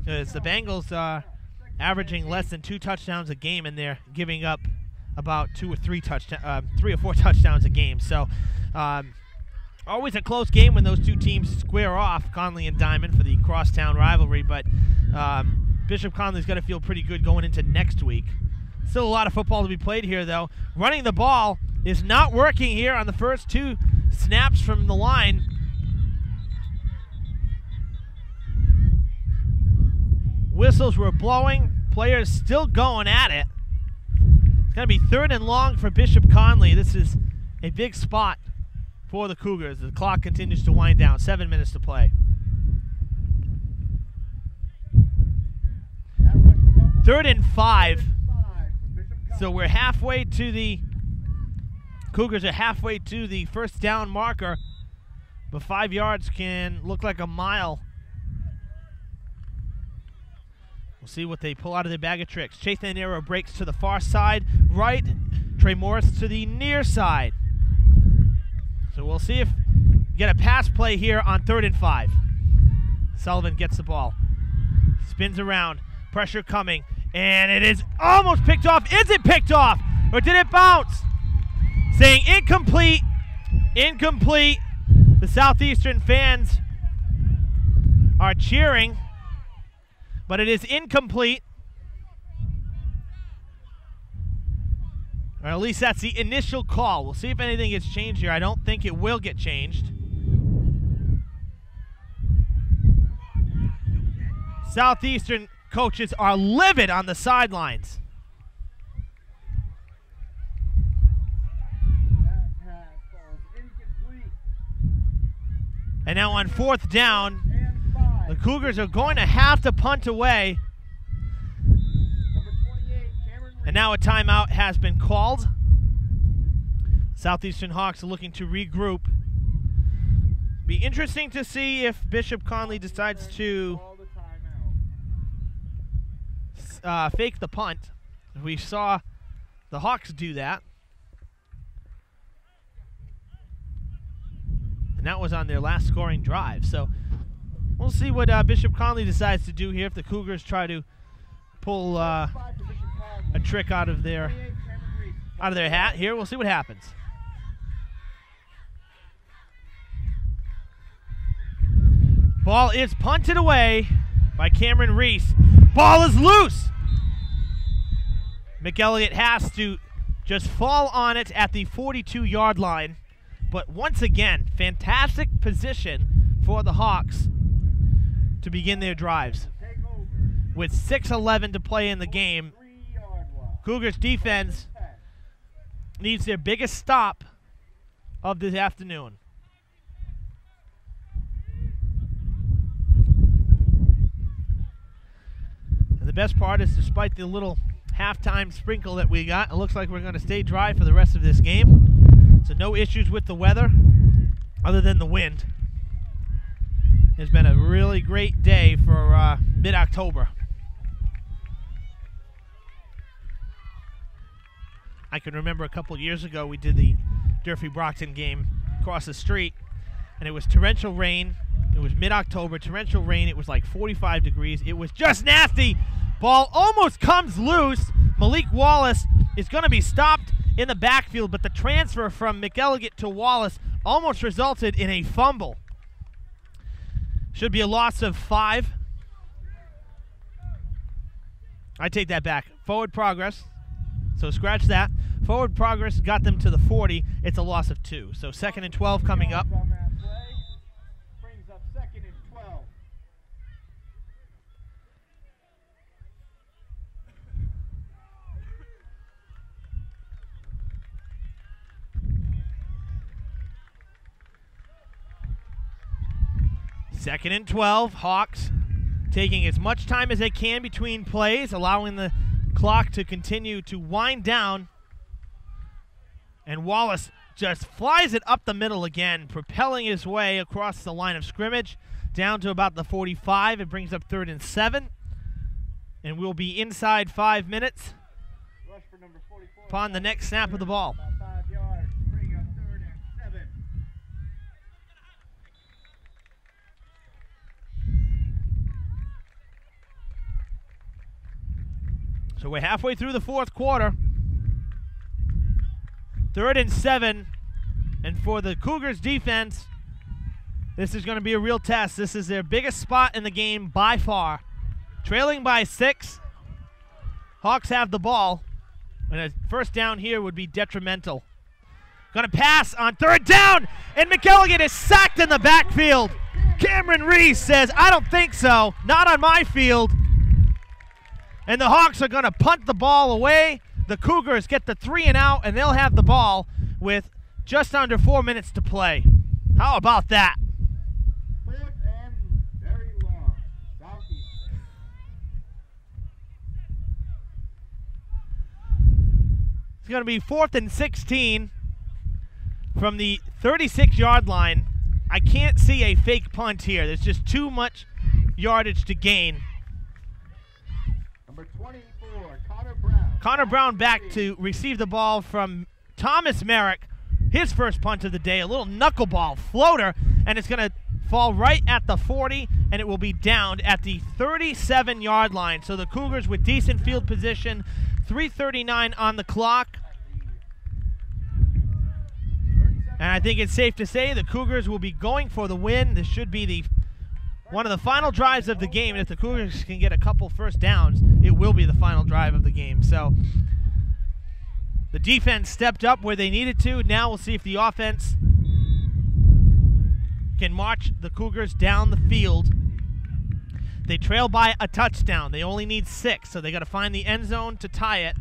because the Bengals are averaging less than 2 touchdowns a game, and they're giving up about 3 or 4 touchdowns a game. So always a close game when those two teams square off, Connolly and Diamond, for the crosstown rivalry. But Bishop Connolly's got to feel pretty good going into next week. Still a lot of football to be played here, though. Running the ball is not working here on the first 2 snaps from the line. Whistles were blowing. Players still going at it. It's going to be 3rd and long for Bishop Connolly. This is a big spot for the Cougars. The clock continues to wind down. 7 minutes to play. 3rd and 5. So we're halfway to the Cougars are halfway to the first down marker, but 5 yards can look like a mile. We'll see what they pull out of their bag of tricks. Chase Nanero breaks to the far side, right. Trey Morris to the near side. So we'll see if get a pass play here on 3rd and 5. Sullivan gets the ball. Spins around. Pressure coming. And it is almost picked off. Is it picked off? Or did it bounce? Saying incomplete. Incomplete. The Southeastern fans are cheering, but it is incomplete. Or at least that's the initial call. We'll see if anything gets changed here. I don't think it will get changed. Southeastern coaches are livid on the sidelines. And now on 4th down, the Cougars are going to have to punt away. And now a timeout has been called. Southeastern Hawks are looking to regroup. Be interesting to see if Bishop Connolly decides to fake the punt. We saw the Hawks do that. And that was on their last scoring drive. So we'll see what Bishop Connolly decides to do here if the Cougars try to pull a trick out of their hat here. We'll see what happens. Ball is punted away by Cameron Reese. Ball is loose. McElligott has to just fall on it at the 42-yard line. But once again, fantastic position for the Hawks to begin their drives. With 6:11 to play in the game, Cougars defense needs their biggest stop of this afternoon. And the best part is, despite the little halftime sprinkle that we got, it looks like we're going to stay dry for the rest of this game. So no issues with the weather other than the wind. It's been a really great day for mid-October. I can remember a couple years ago we did the Durfee-Brockton game across the street, and it was torrential rain. It was mid-October, torrential rain. It was like 45 degrees. It was just nasty. Ball almost comes loose. Malik Wallace is going to be stopped in the backfield, but the transfer from McElligott to Wallace almost resulted in a fumble. Should be a loss of 5. I take that back. Forward progress. So scratch that. Forward progress got them to the 40. It's a loss of 2. So 2nd and 12 coming up. Brings up 2nd and 12. Second and 12, Hawks taking as much time as they can between plays, allowing the clock to continue to wind down. And Wallace just flies it up the middle again, propelling his way across the line of scrimmage down to about the 45. It brings up 3rd and 7. And we'll be inside 5 minutes Rush for number 44. upon the next snap of the ball. About 5 yards. Bring up 3rd and 7. So we're halfway through the 4th quarter. 3rd and 7. And for the Cougars defense, this is going to be a real test. This is their biggest spot in the game by far. Trailing by 6. Hawks have the ball. And a first down here would be detrimental. Going to pass on 3rd down. And McElligott is sacked in the backfield. Cameron Reese says, I don't think so. Not on my field. And the Hawks are going to punt the ball away. The Cougars get the 3 and out, and they'll have the ball with just under 4 minutes to play. How about that? Quick and very long. Southeastern. It's going to be 4th and 16 from the 36-yard line. I can't see a fake punt here. There's just too much yardage to gain. Connor Brown back to receive the ball from Thomas Merrick. His first punt of the day, a little knuckleball floater, and it's going to fall right at the 40, and it will be downed at the 37-yard line. So the Cougars with decent field position, 3:39 on the clock. And I think it's safe to say the Cougars will be going for the win. This should be one of the final drives of the game, and if the Cougars can get a couple first downs, it will be the final drive of the game. So the defense stepped up where they needed to. Now we'll see if the offense can march the Cougars down the field. They trail by a touchdown. They only need 6, so they got to find the end zone to tie it.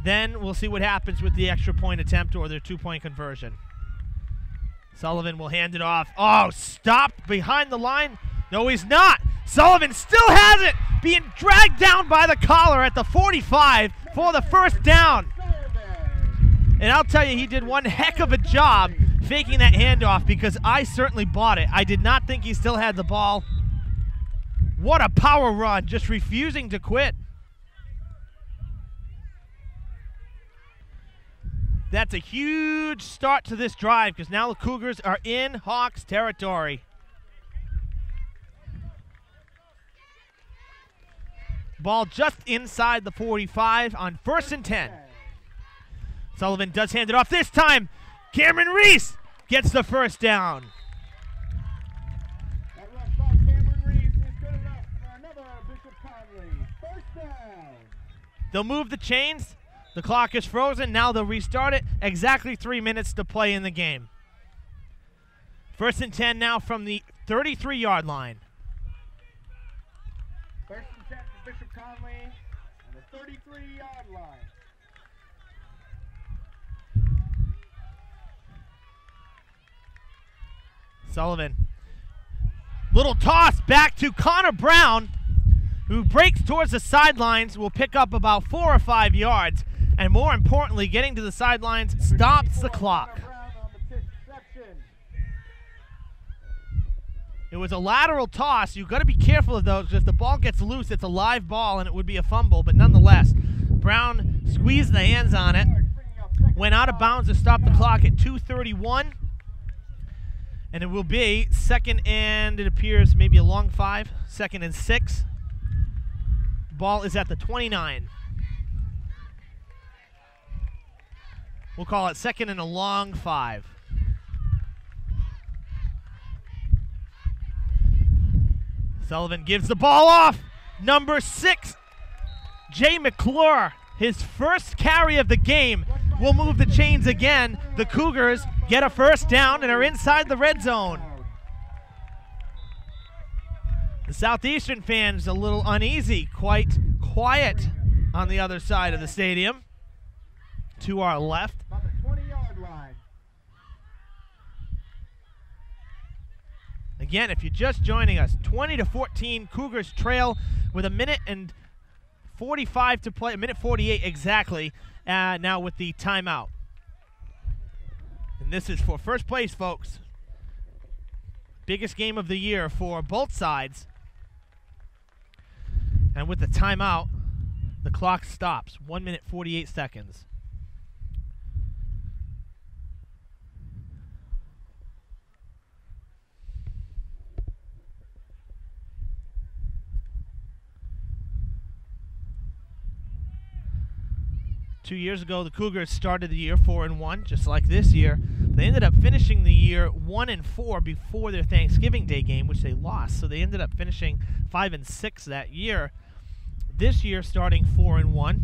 Then we'll see what happens with the extra point attempt or their 2-point conversion. Sullivan will hand it off. Oh, stopped behind the line. No, he's not. Sullivan still has it, being dragged down by the collar at the 45 for the first down. And I'll tell you, he did one heck of a job faking that handoff because I certainly bought it. I did not think he still had the ball. What a power run, just refusing to quit. That's a huge start to this drive because now the Cougars are in Hawks territory. Ball just inside the 45 on 1st and 10. Sullivan does hand it off this time. Cameron Reese gets the first down. That rush by Cameron Reese is good enough for another Bishop Connolly. First down. They'll move the chains. The clock is frozen. Now they'll restart it. Exactly 3 minutes to play in the game. 1st and 10 now from the 33-yard line. 1st and 10 for Bishop Connolly on the 33-yard line. Sullivan. Little toss back to Connor Brown, who breaks towards the sidelines, will pick up about 4 or 5 yards, and more importantly, getting to the sidelines stops the clock. It was a lateral toss. You've got to be careful of those because if the ball gets loose, it's a live ball and it would be a fumble, but nonetheless, Brown squeezed the hands on it, went out of bounds to stop the clock at 2:31. And it will be 2nd and, it appears, maybe a long 5, 2nd and 6. Ball is at the 29. We'll call it 2nd and a long 5. Sullivan gives the ball off. Number 6, Jay McClure, his first carry of the game, will move the chains again. The Cougars get a first down and are inside the red zone. The Southeastern fans a little uneasy, quite quiet on the other side of the stadium. To our left. About the 20-yard line. Again, if you're just joining us, 20-14, Cougars trail with 1:45 to play, 1:48 exactly, now with the timeout. And this is for first place, folks. Biggest game of the year for both sides. And with the timeout, the clock stops. 1:48. 2 years ago, the Cougars started the year 4-1, just like this year. They ended up finishing the year 1-4 before their Thanksgiving Day game, which they lost. So they ended up finishing 5-6 that year. This year, starting 4-1,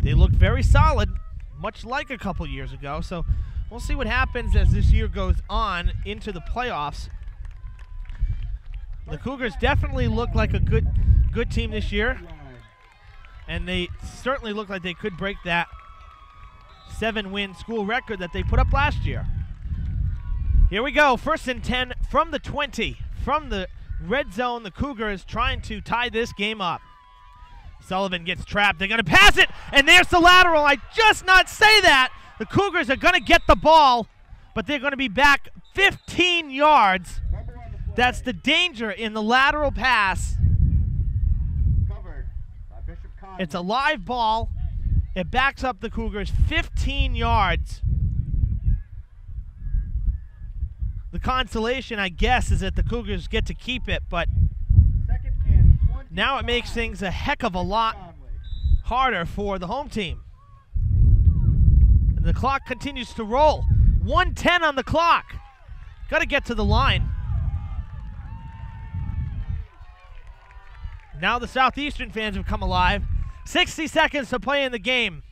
they look very solid, much like a couple years ago. So we'll see what happens as this year goes on into the playoffs. The Cougars definitely look like a good team this year. And they certainly look like they could break that 7-win school record that they put up last year. Here we go, 1st and 10 from the 20. From the red zone, the Cougars trying to tie this game up. Sullivan gets trapped. They're going to pass it, and there's the lateral. I just not say that. The Cougars are going to get the ball, but they're going to be back 15 yards. That's the danger in the lateral pass. Covered by Bishop Connolly. It's a live ball. It backs up the Cougars 15 yards. The consolation, I guess, is that the Cougars get to keep it, but now it makes things a heck of a lot harder for the home team. And the clock continues to roll. 1:10 on the clock. Got to get to the line. Now the Southeastern fans have come alive. 60 seconds to play in the game.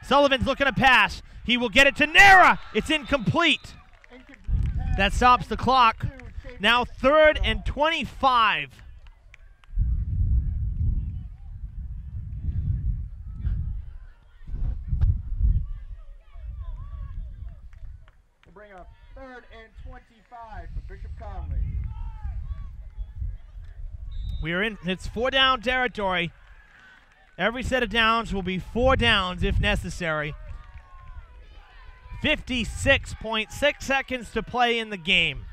Sullivan's looking to pass. He will get it to Nera. It's incomplete. That stops the clock. Now 3rd and 25. We'll bring up 3rd and 25 for Bishop Connolly. It's 4 down territory. Every set of downs will be 4 downs if necessary. 56.6 seconds to play in the game.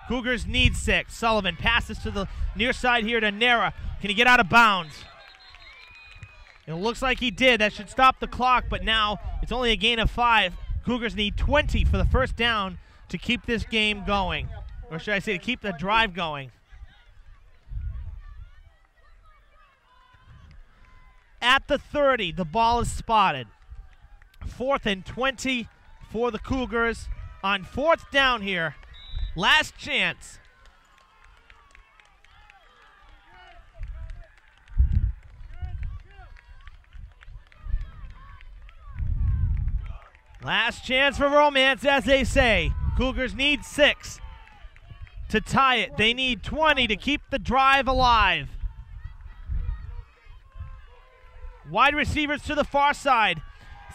Cougars need 6. Sullivan passes to the near side here to Nera. Can he get out of bounds? It looks like he did. That should stop the clock, but now it's only a gain of 5. Cougars need 20 for the first down to keep this game going. Or should I say to keep the drive going. At the 30, the ball is spotted. 4th and 20 for the Cougars on 4th down here. Last chance. Last chance for romance, as they say. Cougars need 6 to tie it. They need 20 to keep the drive alive. Wide receivers to the far side.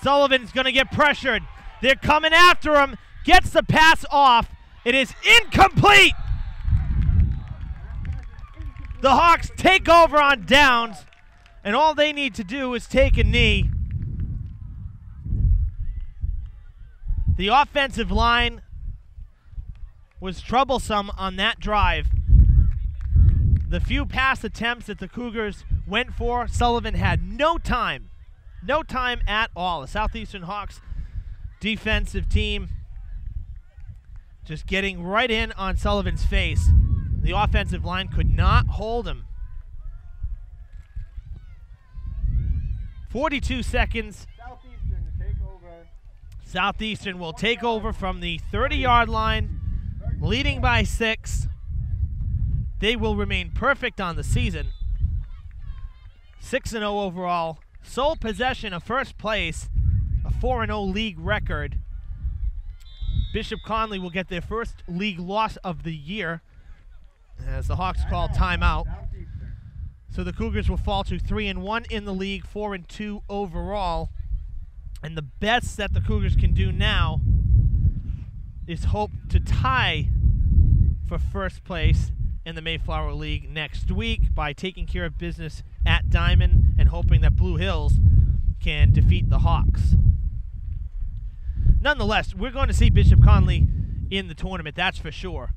Sullivan's going to get pressured. They're coming after him. Gets the pass off. It is incomplete. The Hawks take over on downs, and all they need to do is take a knee. The offensive line was troublesome on that drive. The few pass attempts that the Cougars went for, Sullivan had no time at all. The Southeastern Hawks defensive team just getting right in on Sullivan's face. The offensive line could not hold him. 42 seconds. Southeastern to take over. Southeastern will take over from the 30-yard line, leading by 6. They will remain perfect on the season. 6-0 overall. Sole possession of first place. A 4-0 league record. Bishop Connolly will get their first league loss of the year as the Hawks call timeout. So the Cougars will fall to 3-1 in the league, 4-2 overall. And the best that the Cougars can do now is hope to tie for first place in the Mayflower League next week by taking care of business at Diamond and hoping that Blue Hills can defeat the Hawks. Nonetheless, we're going to see Bishop Connolly in the tournament, that's for sure.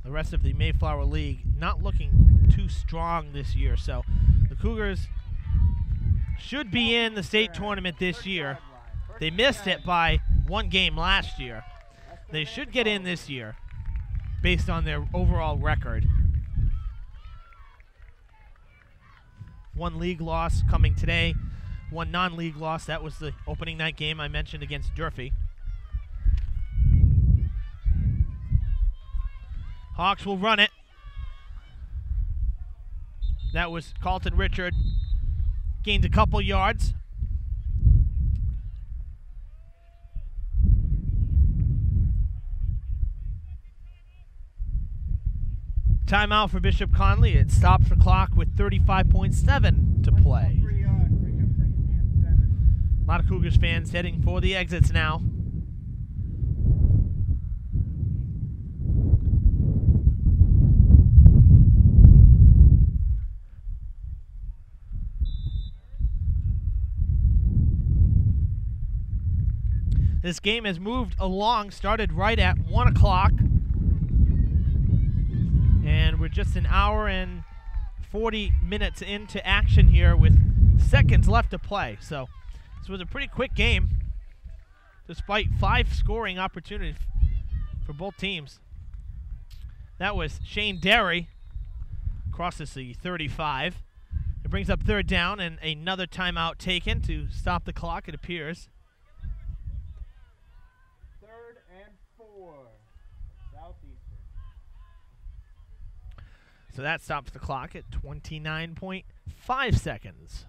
The rest of the Mayflower League not looking too strong this year, so the Cougars should be in the state tournament this year. They missed it by 1 game last year. They should get in this year based on their overall record. 1 league loss coming today, 1 non-league loss. That was the opening night game I mentioned against Durfee. Hawks will run it. That was Carlton Richard. Gained a couple yards. Timeout for Bishop Connolly. It stops the clock with 35.7 to play. A lot of Cougars fans heading for the exits now. This game has moved along, started right at 1 o'clock. And we're just an hour and 40 minutes into action here with seconds left to play. So this was a pretty quick game, despite 5 scoring opportunities for both teams. That was Shane Derry, crosses the 35. It brings up 3rd down and another timeout taken to stop the clock, it appears. 3rd and 4, Southeastern. So that stops the clock at 29.5 seconds.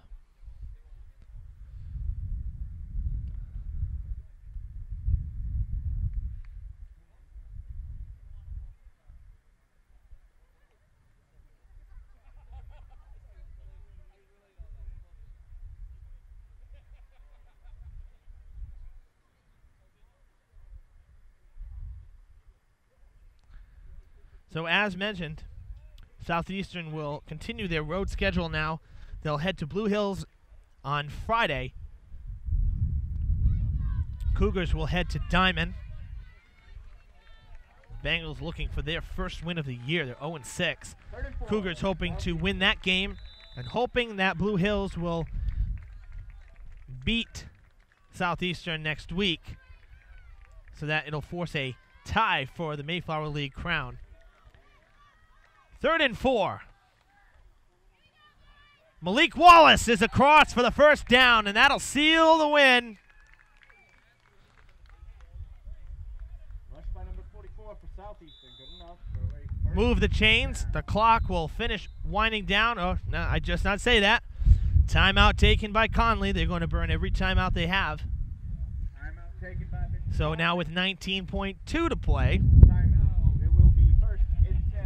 So as mentioned, Southeastern will continue their road schedule now. They'll head to Blue Hills on Friday. Cougars will head to Diamond. Bengals looking for their first win of the year. They're 0-6. Cougars hoping to win that game and hoping that Blue Hills will beat Southeastern next week so that it'll force a tie for the Mayflower League crown. 3rd and 4. Malik Wallace is across for the 1st down, and that'll seal the win. Rush by number 44 for Southeastern. Good enough. Move the chains. The clock will finish winding down. Oh, no, I just not say that. Timeout taken by Connolly. They're going to burn every timeout they have. Timeout taken by Mitchell. So now with 19.2 to play,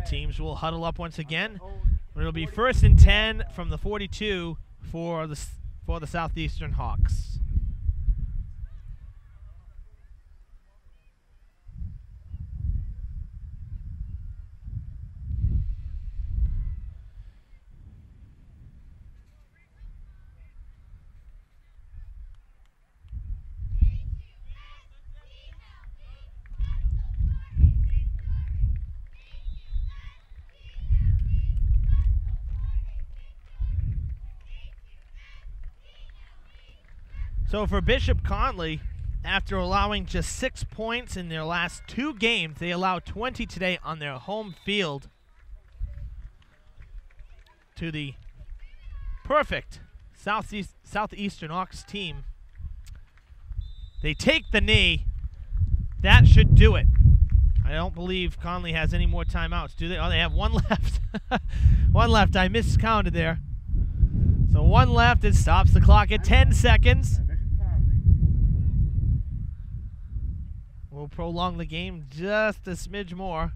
teams will huddle up once again. It'll be 1st and 10 from the 42 for the Southeastern Hawks. So for Bishop Connolly, after allowing just 6 points in their last 2 games, they allowed 20 today on their home field to the perfect Southeastern Hawks team. They take the knee. That should do it. I don't believe Connolly has any more timeouts, do they? Oh, they have 1 left. 1 left. I miscounted there. So 1 left. It stops the clock at 10 seconds. We'll prolong the game just a smidge more.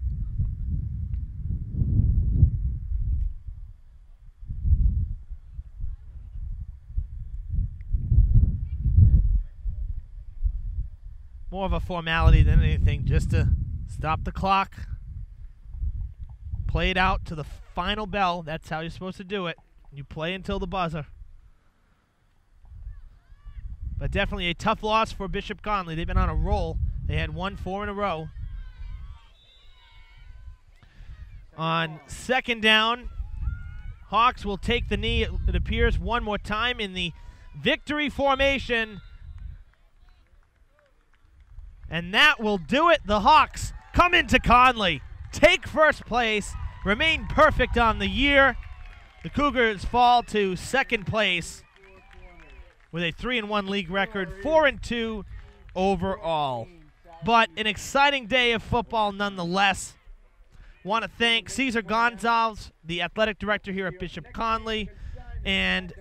More of a formality than anything, just to stop the clock, play it out to the final bell. That's how you're supposed to do it. You play until the buzzer. But definitely a tough loss for Bishop Connolly. They've been on a roll. They had won 4 in a row. On 2nd down, Hawks will take the knee, it appears, 1 more time in the victory formation. And that will do it. The Hawks come into Connolly, take 1st place, remain perfect on the year. The Cougars fall to 2nd place with a 3-1 league record, 4-2 overall. But an exciting day of football nonetheless. Want to thank Cesar Gonzalez, the athletic director here at Bishop Connolly, and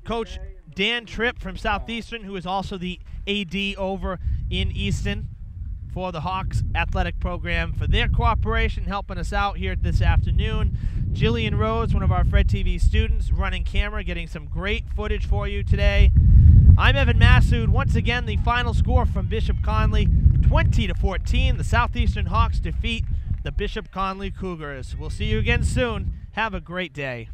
Coach Dan Tripp from Southeastern, who is also the AD over in Easton for the Hawks athletic program, for their cooperation, helping us out here this afternoon. Jillian Rose, one of our Fred TV students, running camera, getting some great footage for you today. I'm Evan Massoud. Once again, the final score from Bishop Connolly, 20-14. The Southeastern Hawks defeat the Bishop Connolly Cougars. We'll see you again soon. Have a great day.